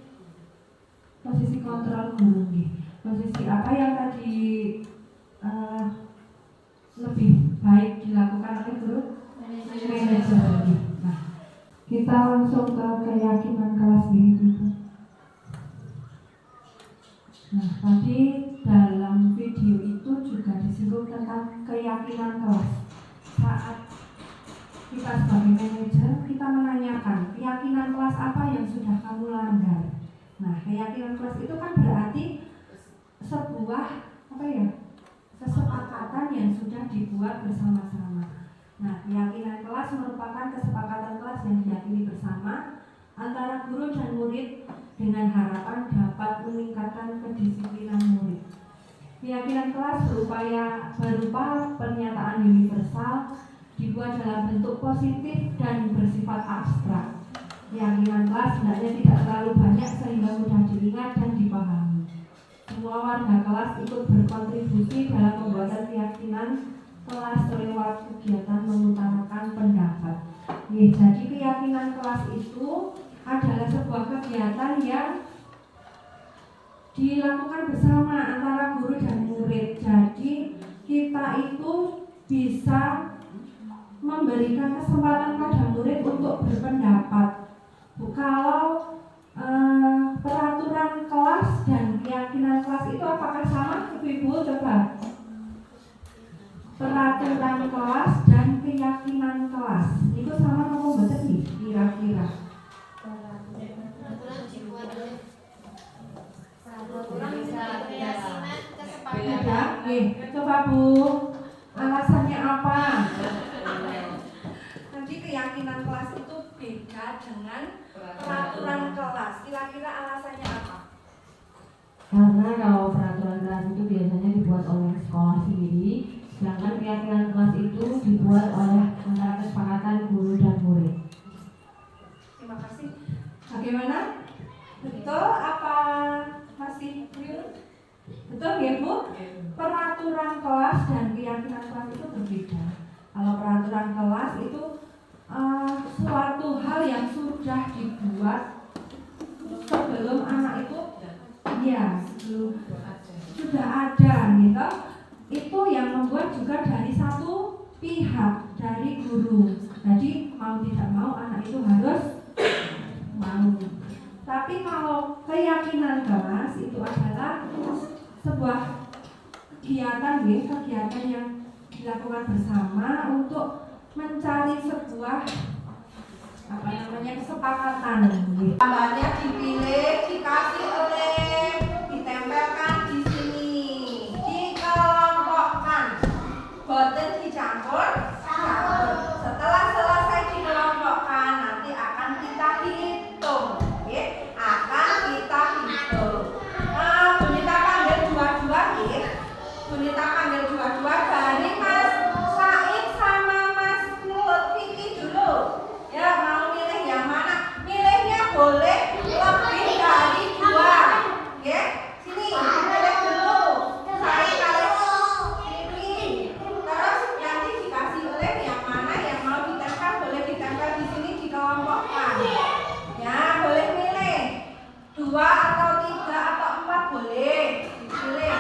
Speaker 2: posisi kontrol guru. Posisi apa yang tadi lebih baik dilakukan oleh guru? Manajer. Nah, kita langsung ke keyakinan kelas ini. Nah, tadi dalam video itu juga disinggung tentang keyakinan kelas. Saat kita sebagai manajer, kita menanyakan keyakinan kelas apa yang sudah kamu langgar. Nah, keyakinan kelas itu kan berarti sebuah kesepakatan yang sudah dibuat bersama-sama. Nah, keyakinan kelas merupakan kesepakatan kelas yang diyakini bersama antara guru dan murid dengan harapan dapat meningkatkan kedisiplinan murid. Keyakinan kelas berupa pernyataan universal, dibuat dalam bentuk positif dan bersifat abstrak. Keyakinan kelas hendaknya tidak terlalu banyak sehingga mudah diingat dan dipahami. Semua warga kelas ikut berkontribusi dalam pembuatan keyakinan kelas lewat kegiatan mengutarakan pendapat. Jadi keyakinan kelas itu adalah sebuah kegiatan yang dilakukan bersama antara guru dan murid. Jadi kita itu bisa memberikan kesempatan pada murid untuk berpendapat. Kalau peraturan kelas dan keyakinan kelas itu apakah sama? Ibu coba. Peraturan kelas dan keyakinan kelas itu sama atau betul nih kira-kira?
Speaker 4: Peraturan bisa keyakinan kesepakatan.
Speaker 2: Beda. Coba Bu, alasannya apa? Nanti keyakinan kelas itu beda dengan peraturan kelas. Kira-kira alasannya apa?
Speaker 1: Karena kalau peraturan kelas itu biasanya dibuat oleh sekolah sendiri, sedangkan keyakinan kelas itu dibuat oleh antara kesepakatan guru dan murid.
Speaker 2: Terima kasih. Bagaimana? Betul apa masih keliru? Betul ya Bu? Peraturan kelas dan keyakinan kelas itu berbeda. Kalau peraturan kelas itu suatu hal yang sudah dibuat sebelum anak itu sudah ada gitu. Itu yang membuat juga dari satu pihak, dari guru. Jadi mau tidak mau anak itu harus mau. Tapi kalau keyakinan kelas itu adalah sebuah kegiatan yang dilakukan bersama untuk mencari sebuah kesepakatan.
Speaker 7: Gambarnya dipilih, dikasih lem, ditempelkan di sini, dikelompokkan, boten dicampur. Setelah selesai dikelompokkan, nanti akan kita hitung, ya? Akan kita hitung. Bunita panggil dua-dua, ya? Bunita panggil dua-dua dari Mas Said sama Mas Lutfi dulu. Ya, mau milih yang mana? Milihnya boleh lebih dari dua. Ya, sini pilih dulu. Saya kalau ini, terus nanti dikasih lem yang mana yang mau ditempel boleh ditempel di sini dikelompokkan. Ya, boleh milih 2 atau 3 atau 4 boleh dipilih.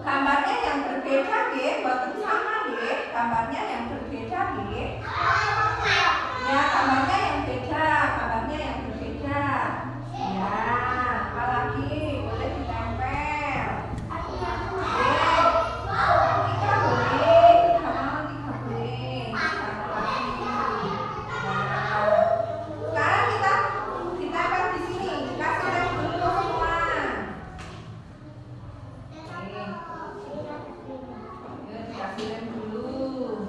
Speaker 7: Gambarnya yang berbeda, buatan sama, gambarnya yang berbeda, ya, gambarnya yang beda, ya, apalagi boleh ditempel. Tiga boleh, tiga boleh. Sekarang kita ditempel di sini, dikasih lem dulu semua. Dikasih lem dulu.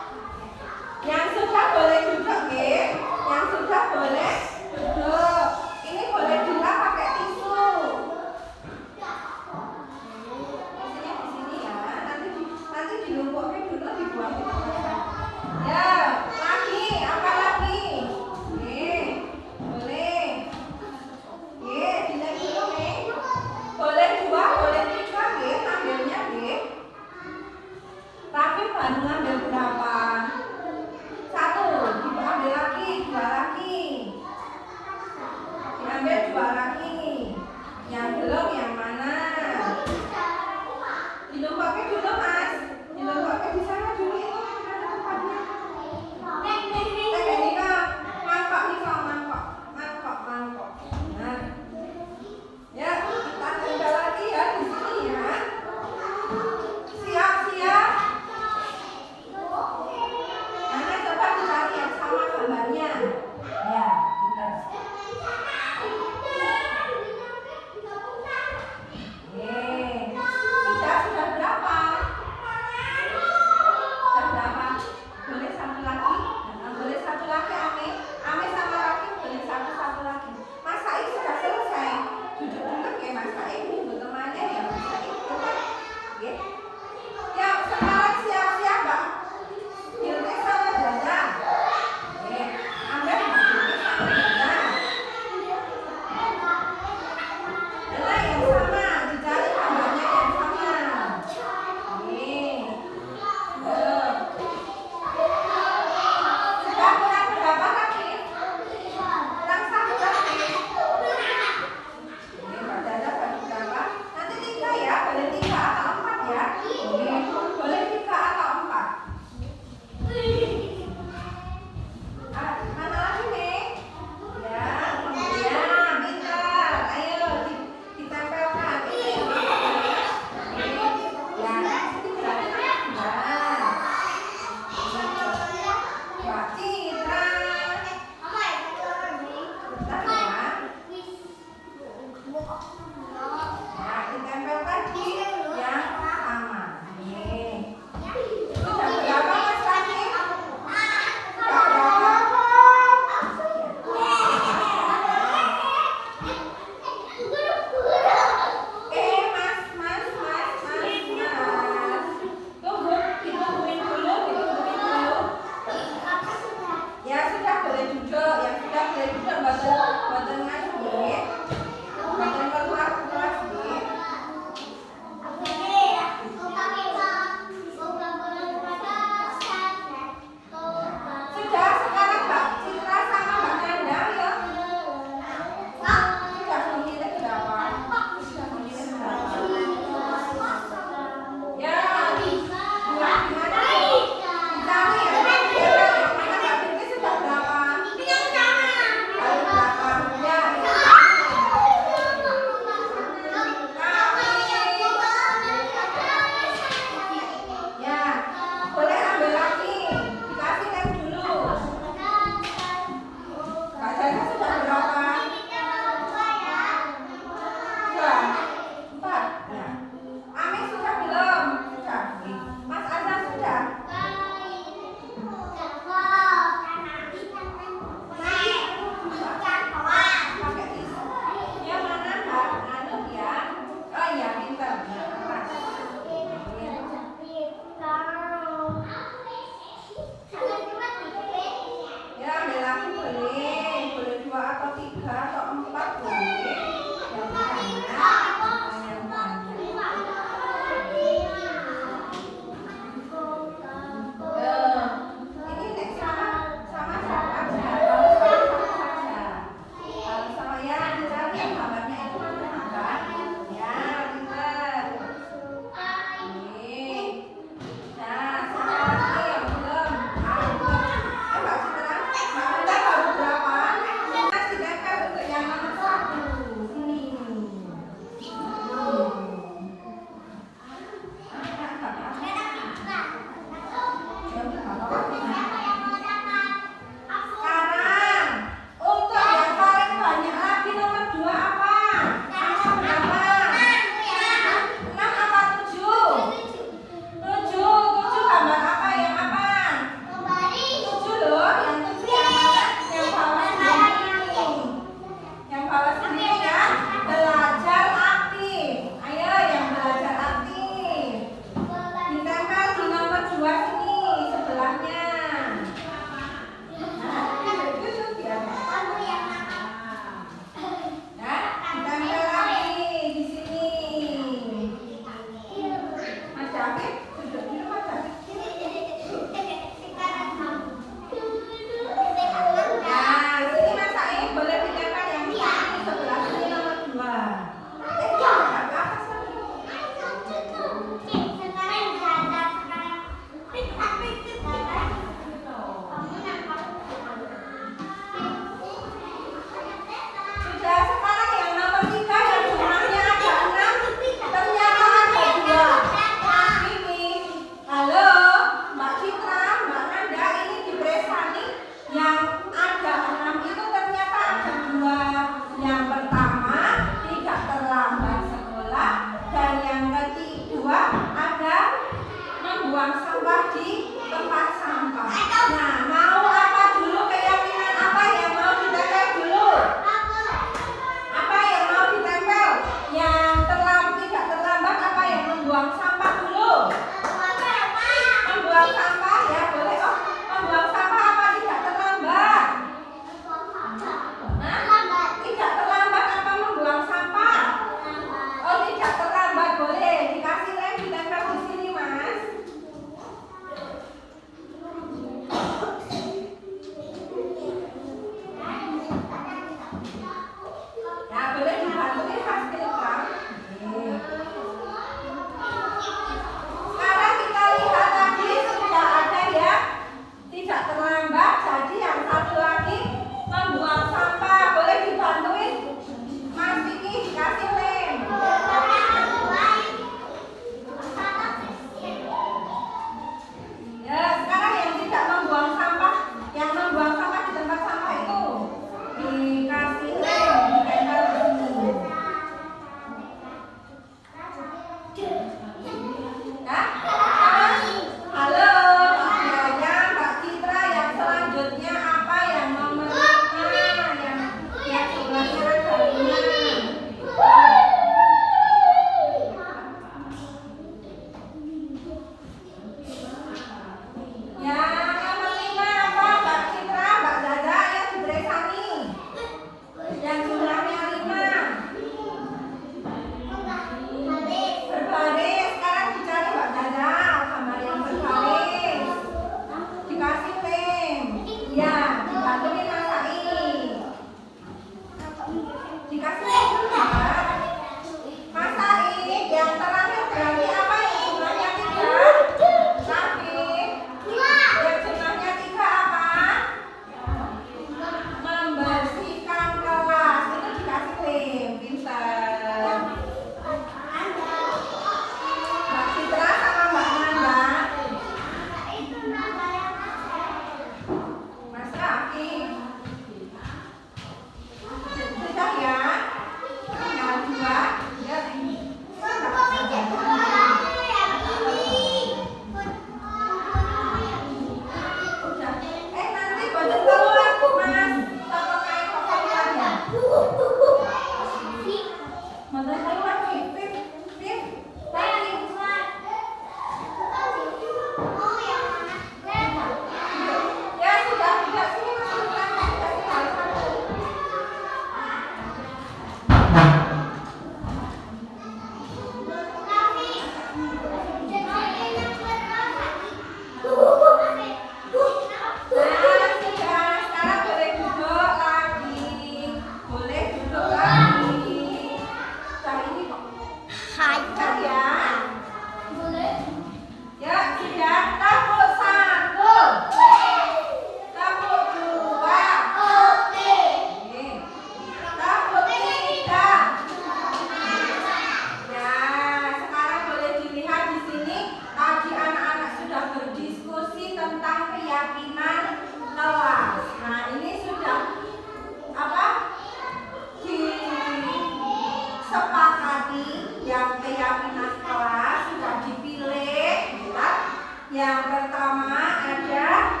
Speaker 3: Yang pertama ada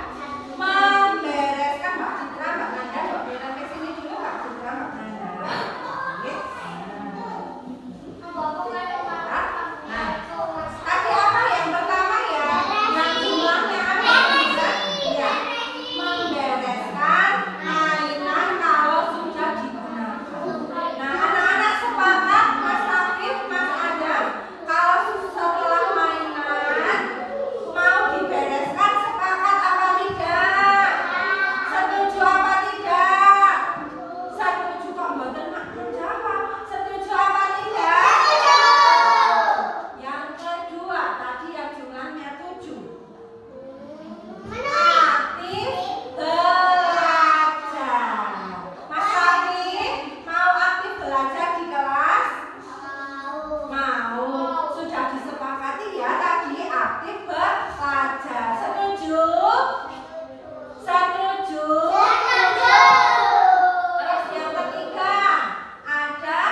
Speaker 3: membereskan. Mbak Citra, Mbak Nanda, Mbak Bella ke sini dulu. Mbak Citra, Mbak Nanda. Oke. Nah, tadi apa yang pertama ya? Yang jumlahnya apa? Ya, membereskan mainan kalau sudah digunakan. Nah, anak-anak sepakat, Mas Afif, Mas Adam, kalau setelah mainan mau dibereskan, sepakat apa tidak? Setuju apa tidak? Setuju kok mboten menjawab. Setuju apa tidak? Yang kedua, tadi yang jumlahnya 7. Aktif belajar. Mas Afif, mau aktif belajar di kelas? Mau. Sudah disepakati ya tadi aktif belajar. Setuju? Setuju? Terus yang ketiga, ada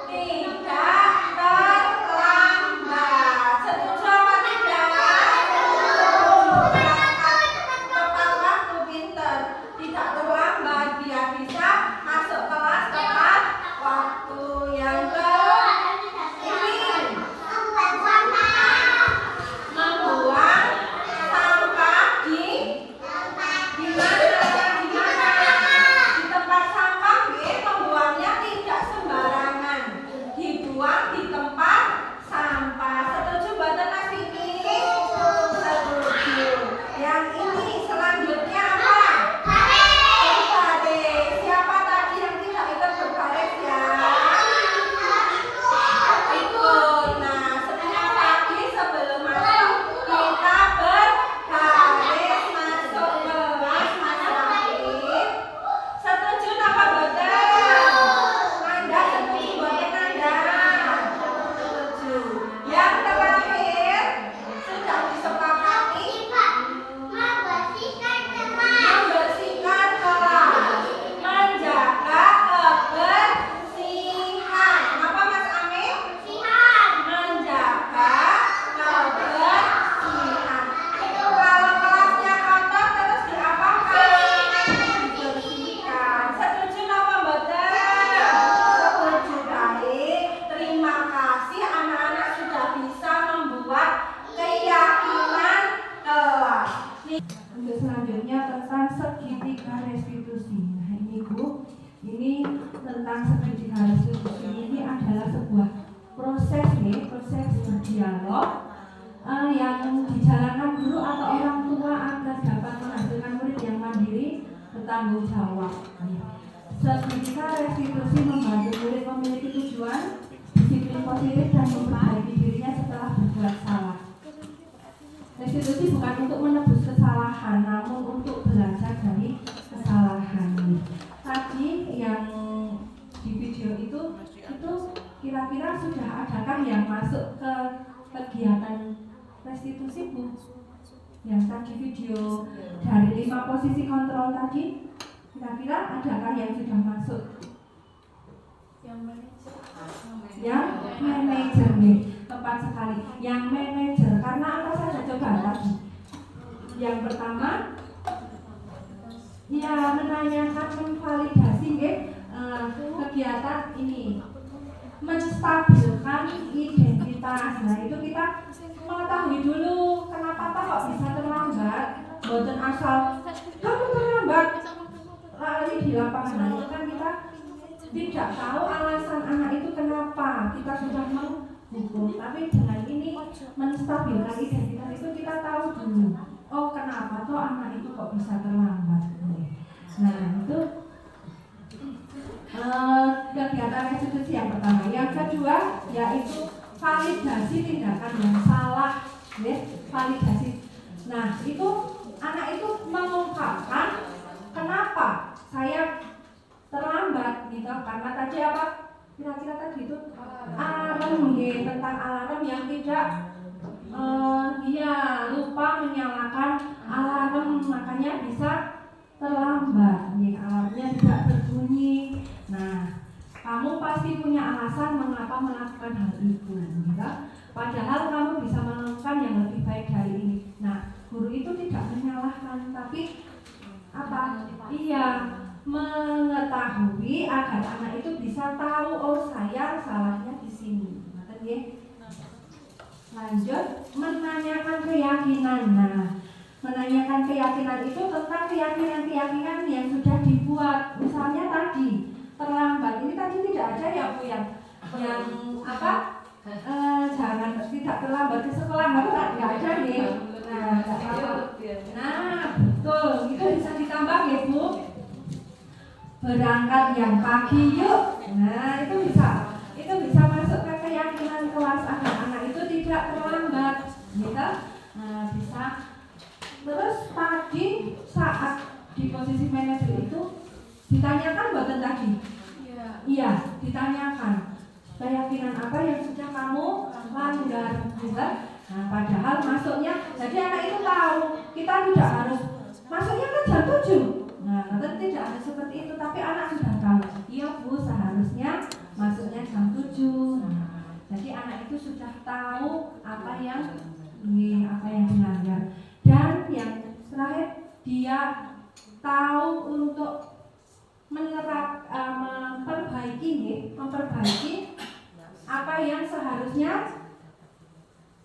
Speaker 3: tidak terlambat. Setuju apa tidak? Tepat waktu, pinter. Tidak terlambat, biar bisa masuk kelas tepat waktu. Yang ini membuang sampah di mana? Di tempat sampah, membuangnya tidak sembarangan. Dibuang di tempat sampah. Setuju mboten Mas Vicky? Setuju. Yang ini selanjutnya apa? Berbaris. Siapa tadi yang tidak ikut berbaris ya? Ikut. Nah, setiap pagi sebelum masuk kita berbaris masuk kelas. Mas Afif, setuju apa mboten? Nanda setuju mboten Nanda? Setuju. Yang terakhir sudah disepakati membersihkan kelas, menjaga kebersihan. Apa Mas Amin? Menjaga kebersihan. Kalau kelasnya kotor terus diapakan? Dibersihkan. Setuju apa mboten? Setuju. Baik. Terima kasih anak-anak sudah bisa membuat keyakinan kelas.
Speaker 2: Untuk selanjutnya tentang segitiga restitusi. Nah ini Bu, ini tentang segitiga restitusi ini adalah sebuah proses nih, proses berdialog yang dijalankan guru atau orang tua agar dapat menghasilkan murid yang mandiri, bertanggung jawab. Segitiga restitusi membantu murid memiliki tujuan, disiplin positif dan memperbaiki dirinya setelah berbuat salah. Restitusi bukan untuk menebus kesalahan, namun untuk belajar dari kesalahan. Tadi yang di video itu kira-kira sudah adakah yang masuk ke kegiatan restitusi Bu? Yang tadi video dari 5 posisi kontrol tadi, kira-kira adakah yang sudah masuk? Yang manajer nih, tepat sekali. Yang manajer, karena apa saja coba tadi? Yang pertama, ya menanyakan, memvalidasi kegiatan ini, menstabilkan identitas. Nah itu kita mengetahui dulu kenapa kok bisa terlambat. Boten asal kamu terlambat lari di lapangan. Nah, itu kan kita tidak tahu alasan anak itu kenapa. Kita sudah menghukum, tapi dengan ini menstabilkan identitas itu kita tahu dulu. Oh kenapa toh anak itu kok bisa terlambat. Nah itu kegiatan restitusi yang pertama. Yang kedua yaitu validasi tindakan yang salah, validasi. Nah itu anak itu mengungkapkan kenapa saya terlambat gitu, karena tadi apa? Kira-kira tadi itu alarm tentang alarm yang tidak lupa menyalakan alarm, makanya bisa terlambat. Alarmnya tidak berbunyi. Nah, kamu pasti punya alasan mengapa melakukan hal itu, gitu. Padahal kamu bisa melakukan yang lebih baik dari Lanjut, menanyakan keyakinan. Nah, menanyakan keyakinan itu tentang keyakinan-keyakinan yang sudah dibuat. Misalnya tadi, terlambat. Ini tadi tidak ada ya Bu yang apa? Jangan tidak terlambat ke sekolah, nggak ada nih. Nah, nggak apa-apa. Nah, betul. Itu bisa ditambah ya Bu. Berangkat yang pagi yuk. Nah, itu bisa masuk ke keyakinan kelas anak-anak itu tidak terlambat, gitu. Nah, bisa. Terus tadi saat di posisi manajer itu ditanyakan buatan tadi. Iya, ditanyakan keyakinan apa yang sudah kamu langgar, gitu. Nah, padahal masuknya, jadi anak itu tahu kita tidak harus masuknya kan jam 7. Nah, tidak ada seperti itu, tapi anak sudah tahu. Iya Bu, seharusnya masuknya jam 7. Nah, jadi anak itu sudah tahu apa yang dilanggar. Dan yang terakhir, dia tahu untuk memperbaiki apa yang seharusnya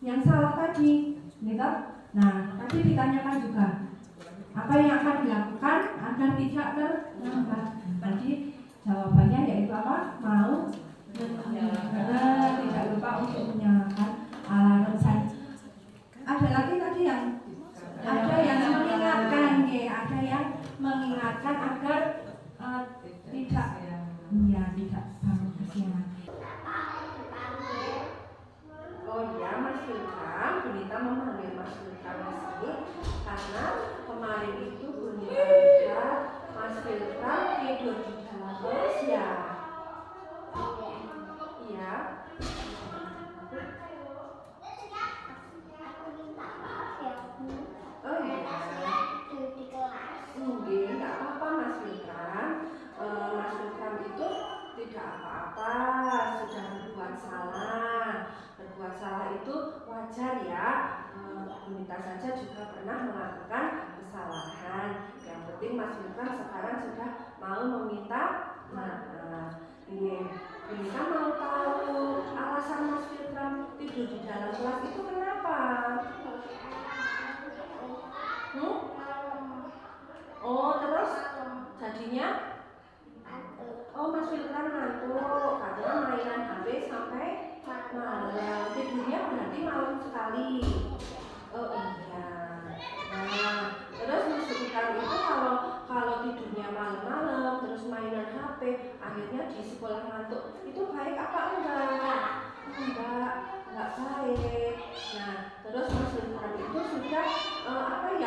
Speaker 2: yang salah tadi, gitu. Nah, tadi ditanyakan juga apa yang akan dilakukan agar tidak terlambat. Tadi jawabannya yaitu apa? Mau tidak lupa untuk menyalakan alarm. Ada lagi tadi yang mengingatkan, ya, ada yang mengingatkan agar tidak bangun kesiangan. Oh iya, Mas Ilham, Bunita memanggil Mas Ilham di sini karena kemarin itu Bunita lihat Mas Ilham tidur di dalam kelas ya. Iya. Oh iya. Mungkin nggak apa-apa Mas Ilham. Mas Ilham itu tidak apa-apa, sudah berbuat salah. Berbuat salah itu wajar ya. Bunita saja juga pernah melakukan kesalahan. Yang penting Mas Ilham sekarang sudah mau meminta maaf. Ini Bunita mau tahu alasan Mas Ilham tidur di dalam kelas itu kenapa? Oh, terus jadinya? Oh, Mas Ilham ngantuk karena mainan HP sampai malam. Tidurnya berarti malam sekali. Oh iya. Nah, terus Mas Ilham itu kalau tidurnya malam-malam terus mainan HP, akhirnya di sekolah ngantuk, itu baik apa enggak? Enggak baik. Nah, terus Mas Ilham itu sudah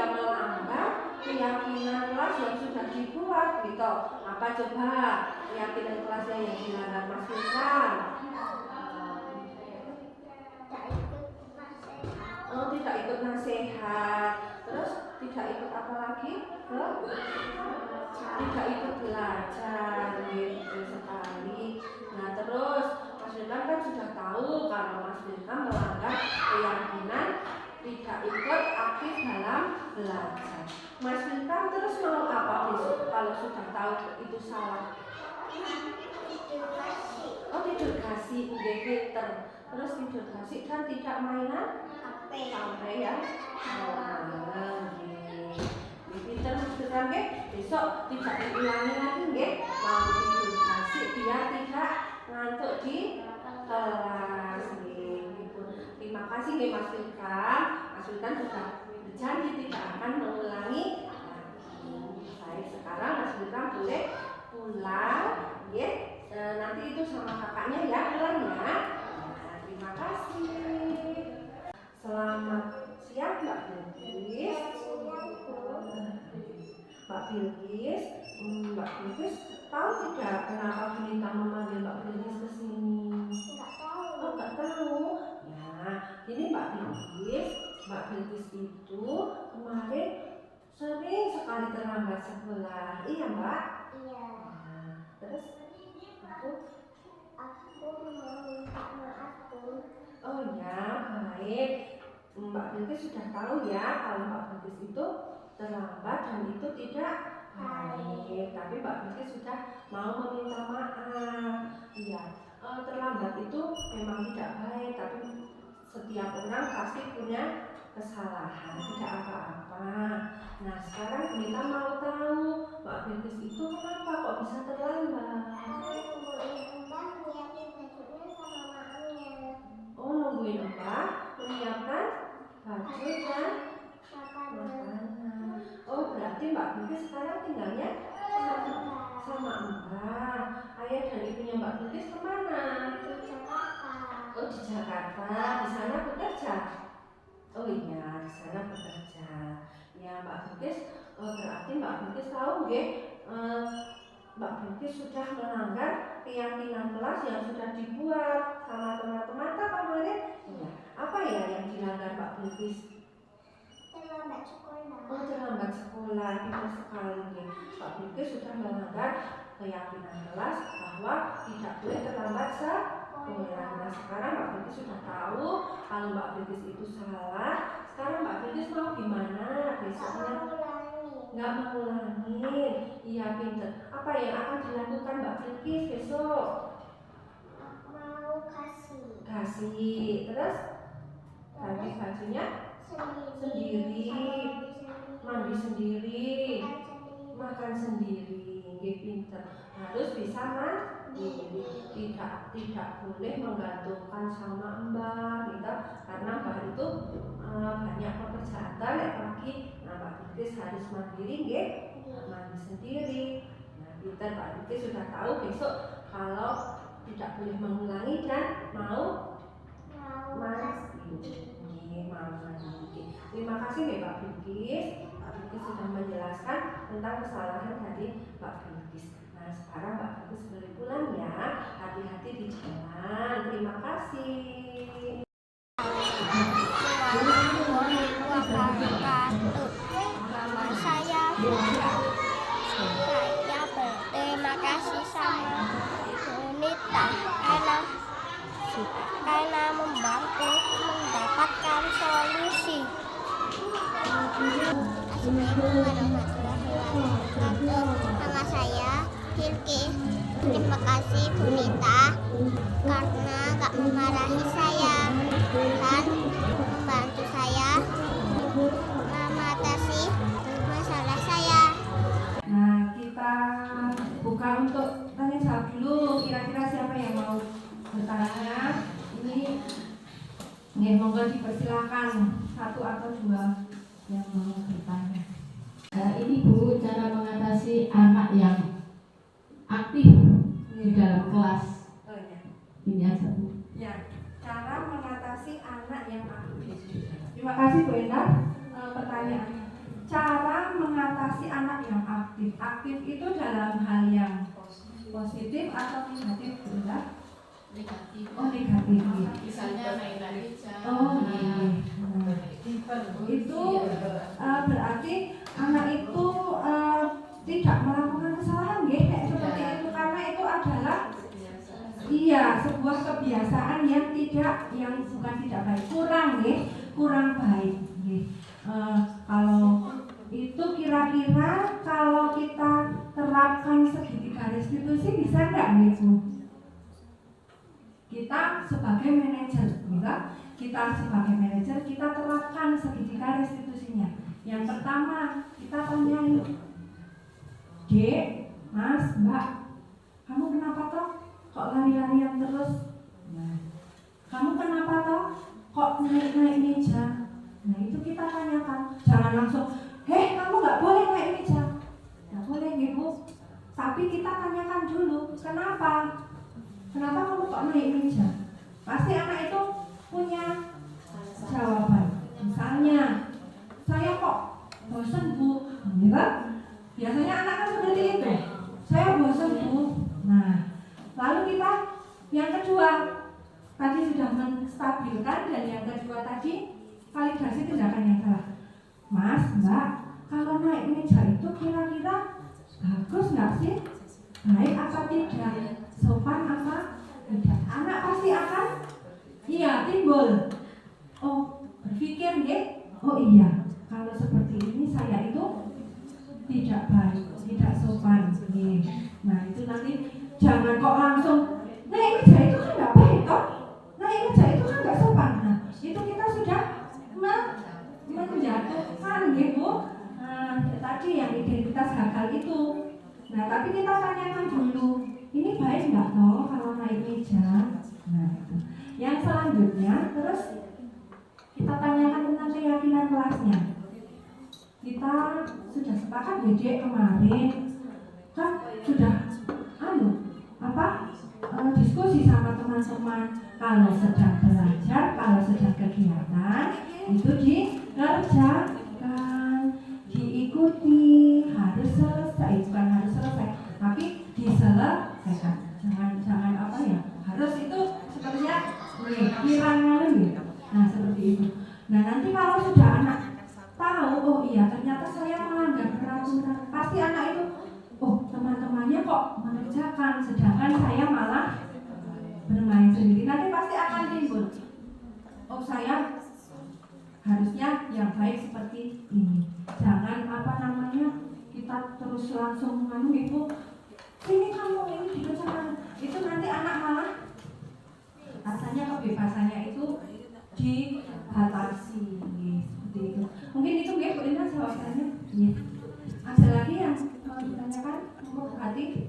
Speaker 2: melanggar keyakinan kelas yang sudah dibuat, gitu. Apa coba keyakinan kelasnya yang dilanggar Mas Ilham? Oh, tidak ikut nasihat. Terus tidak ikut apa lagi? Tidak ikut belajar, gitu sekali. Nah, terus Mas Ilham kan sudah tahu kalau Mas Ilham melanggar keyakinan tidak ikut aktif dalam belajar. Mas Ilham terus mau apa besok kalau sudah tahu itu salah? Oh, tidur kasih, pinter. Terus tidur kasih kan tidak mainan sampai ya. Pinter Mas Ilham nggih. Besok tidak diulangi lagi nggih. Mau tidur kasih biar tidak ngantuk di kelas nggih. Terima kasih nggih Mas Ilham. Mas Ilham sudah berjanji tidak akan mengulangi lagi. Baik, sekarang Mas Ilham boleh pulang nggih. Nanti itu sama kakaknya ya pulang ya. Nah, terima kasih. Selamat siang Mbak Bilqis. Mbak Bilqis tahu tidak kenapa Bunita memanggil Mbak Bilqis ke sini? Oh, nggak tahu. Nah, ini Mbak Bilqis itu kemarin sering sekali terlambat sekolah. Iya Mbak? Iya. Nah, terus aku mau minta maaf Bu. Oh ya, baik. Mbak Bilqis sudah tahu ya kalau Mbak Bilqis itu terlambat dan itu tidak baik. Tapi Mbak Bilqis sudah mau meminta maaf. Iya, terlambat itu memang tidak baik, tapi Setiap orang pasti punya kesalahan, tidak apa-apa. Nah, sekarang kita mau tahu Mbak Bilqis itu kenapa kok bisa terlambat? Oh, nungguin Mbak menyiapkan baju dan makanan. Oh, berarti Mbak Bilqis sekarang tinggalnya sama Mbak. Ayah dan ibunya Mbak Bilqis kemana? Oh, di Jakarta. Di sana bekerja. Oh iya, di sana bekerja. Ya, Mbak Bilqis, berarti Mbak Bilqis tahu nggih, Mbak Bilqis sudah melanggar keyakinan kelas yang sudah dibuat sama teman-teman kemarin. Ya, apa ya yang dilanggar Mbak Bilqis?
Speaker 8: Terlambat sekolah.
Speaker 2: Oh, terlambat sekolah. Pintar sekali nih. Mbak Bilqis sudah melanggar keyakinan kelas bahwa tidak boleh terlambat sekolah. Nah, sekarang Mbak Bilqis sudah tahu kalau Mbak Bilqis itu salah. Sekarang Mbak Bilqis mau gimana besoknya? Nggak mengulangi. Iya, pintar. Apa yang akan dilakukan Mbak Bilqis besok?
Speaker 8: Mau
Speaker 2: Kasih. Terus ganti bajunya sendiri, mandi sendiri, makan sendiri. Nggih, pinter. Harus bisa mandiri. Tidak boleh menggantungkan sama Mbak gitu. Karena Mbak itu banyak pekerjaan lagi. Nah, Mbak Bilqis harus mandiri nggih, mandi sendiri. Nah, pinter Mbak Bilqis sudah tahu besok kalau tidak boleh mengulangi dan mau mandi. Terima kasih ya Mbak Bilqis. Mbak Bilqis sudah menjelaskan tentang kesalahan dari Mbak Bilqis. Nah, sekarang Mbak Bilqis boleh pulang ya. Hati-hati di jalan. Terima kasih.
Speaker 8: Assalamualaikum warahmatullahi wabarakatuh. Nama saya Fira. Saya berterima kasih sama Bunita karena membantu mendapatkan solusi. Assalamualaikum warahmatullahi wabarakatuh. Nama saya Bilqis. Terima kasih Bunita karena gak memarahi saya dan membantu saya mengatasi masalah saya.
Speaker 2: Nah, kita buka untuk tanya jawab dulu. Kira-kira siapa yang mau bertanya? Ini monggo dipersilakan, satu atau dua yang mau bertanya.
Speaker 1: Ini Bu, cara mengatasi anak yang aktif di dalam kelas.
Speaker 2: Oh ya.
Speaker 1: Ini aja Bu.
Speaker 2: Ya, cara mengatasi anak yang aktif. Terima kasih Bu Endar. Pertanyaannya, cara mengatasi anak yang aktif. Aktif itu dalam hal yang positif atau negatif Bu Endar?
Speaker 1: Negatif.
Speaker 2: Oh, negatif.
Speaker 1: Misalnya mainan meja.
Speaker 2: Oh, iya. Itu berarti anak itu tidak melakukan kesalahan ya, kayak seperti itu, karena itu adalah sebuah kebiasaan yang bukan tidak baik, kurang baik. Kalau itu kira-kira kalau kita terapkan segitiga restitusi bisa nggak gitu? Kita sebagai manajer, kita terapkan segitiga restitusinya. Yang pertama, kita tanyain, Dek, Mas, Mbak, kamu kenapa toh kok lari-larian terus? Nah, kamu kenapa toh kok naik-naik meja? Nah, itu kita tanyakan. Jangan langsung, kamu nggak boleh naik meja. Nggak boleh, Ibu. Tapi kita tanyakan dulu, kenapa kamu kok naik meja? Pasti anak itu punya jawaban. Misalnya, saya kok bosan Bu, gitu. Biasanya anak kan seperti itu. Saya bosan Bu. Nah, lalu kita yang kedua tadi sudah menstabilkan, dan yang kedua tadi validasi tindakan yang salah. Mas, Mbak, kalau naik meja itu kira-kira bagus nggak sih? Baik apa tidak? Sopan apa tidak? Anak pasti akan timbul. Oh, berpikir oh iya, kalau seperti ini saya itu tidak baik, tidak sopan. Nah, itu nanti jangan kok langsung naik meja itu kan nggak baik toh, naik meja itu kan nggak sopan. Nah, itu tadi yang identitas gagal itu. Nah, tapi kita tanyakan dulu, ini baik nggak toh kalau naik meja? Nah, itu. Yang selanjutnya, terus kita tanyakan tentang keyakinan kelasnya. Kita sudah sepakat Dek kemarin, kan sudah diskusi sama teman-teman, kalau sedang belajar, kalau sedang kegiatan itu dikerjakan, diikuti, harus selesai, bukan harus selesai, tapi diselesaikan. Jangan harus itu sepertinya kiranya gitu. Nah, seperti itu. Nah, nanti kalau sudah anak tahu, oh iya ternyata saya melanggar peraturan, pasti anak itu, oh teman-temannya kok mengerjakan, sedangkan saya malah bermain sendiri. Nanti pasti akan timbul, oh saya harusnya yang baik seperti ini. Jangan kita terus langsung ibu, ini kamu ini dikerjakan, itu nanti anak malah rasanya kebebasannya itu dibatasi, seperti itu. Mungkin itu Bu Ina jawabannya. Ada lagi yang mau ditanyakan? Mau hati?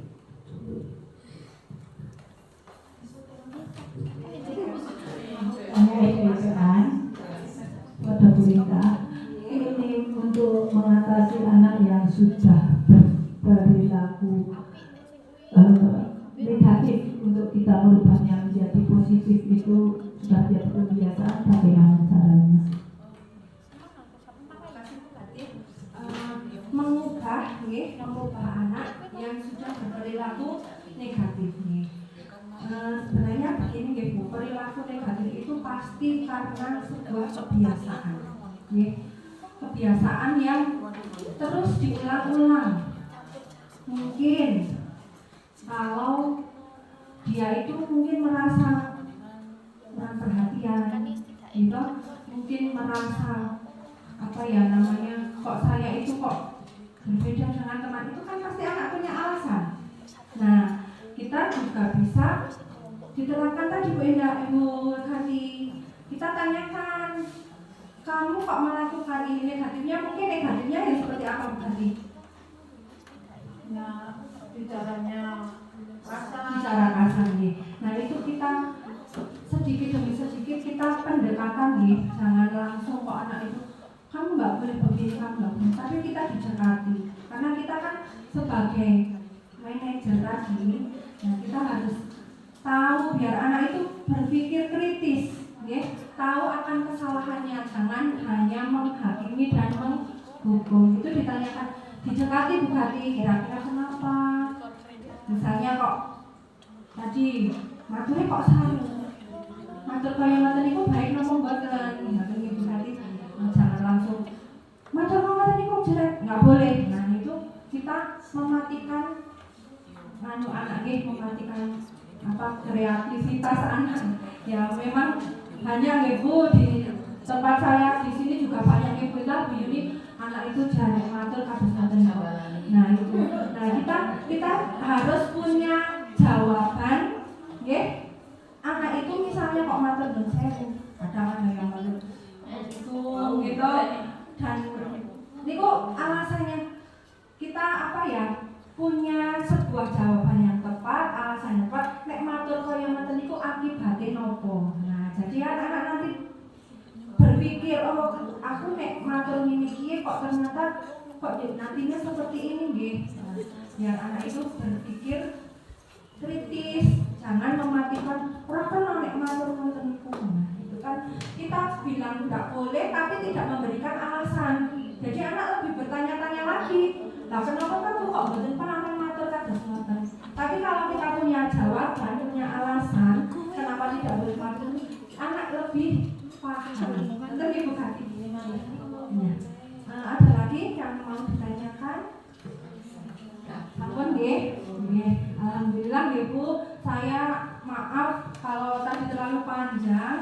Speaker 1: Edan pada Bu Rita, ini untuk mengatasi anak yang sudah berperilaku negatif, untuk kita merubahnya menjadi positif, itu sudah jadi kebiasaan, bagaimana caranya?
Speaker 2: Mengubah anak yang sudah berperilaku negatif nih. Sebenarnya begini Bu, perilaku negatif itu pasti karena sebuah kebiasaan, kebiasaan yang terus diulang-ulang. Mungkin kalau dia itu mungkin merasa kurang perhatian, gitu, mungkin merasa kok saya itu kok berbeda dengan teman, itu kan pasti anak punya alasan. Nah, kita juga bisa diterapkan tadi Bu Indah, Ibu Hati. Kita tanyakan, kamu kok melakukan ini negatifnya? Mungkin negatifnya ya seperti apa Bu Hati?
Speaker 3: Ya, bicaranya
Speaker 2: bicara kasar nih. Nah, itu kita sedikit demi sedikit kita pendekatan nih. Jangan langsung kok anak itu kamu nggak boleh begini, kamu nggak boleh. Tapi kita didekati, karena kita kan sebagai manajer tadi, nah kita harus tahu biar anak itu berpikir kritis, tahu akan kesalahannya, jangan hanya menghakimi dan menghukum. Itu ditanyakan, didekati Bu Hati, kira-kira kenapa? Misalnya kok tadi maturnya kok salah, matur kaya ngoten niku baik napa mboten? Ngoten Ibu Hati. Jangan langsung matur ngoten niku jelek, nggak boleh. Nah, itu kita mematikan anak mematikan kreativitas anak. Ya memang hanya ibu di tempat saya di sini juga banyak ibu Bu Yuni, anak itu jarang matur kados ngoten. Nah, itu. Nah, kita harus punya jawaban, anak itu misalnya kok matur ben sewu, kadang ada yang matur itu gitu, dan niku alasannya kita punya sebuah jawaban yang tepat, alasan yang tepat. Nek matur kaya ngoten niku akibate nopo. Nah, jadi anak-anak nanti berpikir, oh aku nek matur ngene iki kok ternyata kok nantinya seperti ini nggih. Biar anak itu berpikir kritis, jangan mematikan ora kena nek matur ngoten niku. Nah, itu kan kita bilang tidak boleh tapi tidak memberikan alasan. Jadi anak lebih bertanya-tanya lagi. Lah kenapa kamu kok mboten pernah matur kados ngoten? Tapi kalau kita punya jawaban, punya alasan kenapa tidak boleh matur, anak lebih paham. Betul Ibu Hati? Ya. Ada lagi yang mau ditanyakan? Sampun nggih. Alhamdulillah nggih Bu, saya maaf kalau tadi terlalu panjang.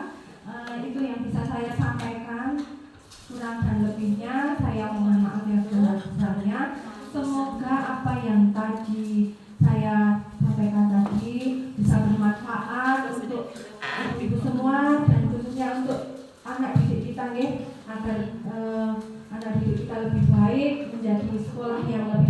Speaker 2: Itu yang bisa saya sampaikan. Kurang dan lebihnya saya mohon maaf yang sebesar-besarnya. Semoga apa yang tadi saya sampaikan tadi bisa bermanfaat untuk ibu semua dan khususnya untuk anak didik kita agar anak didik kita lebih baik. menjadi sekolah yang lebih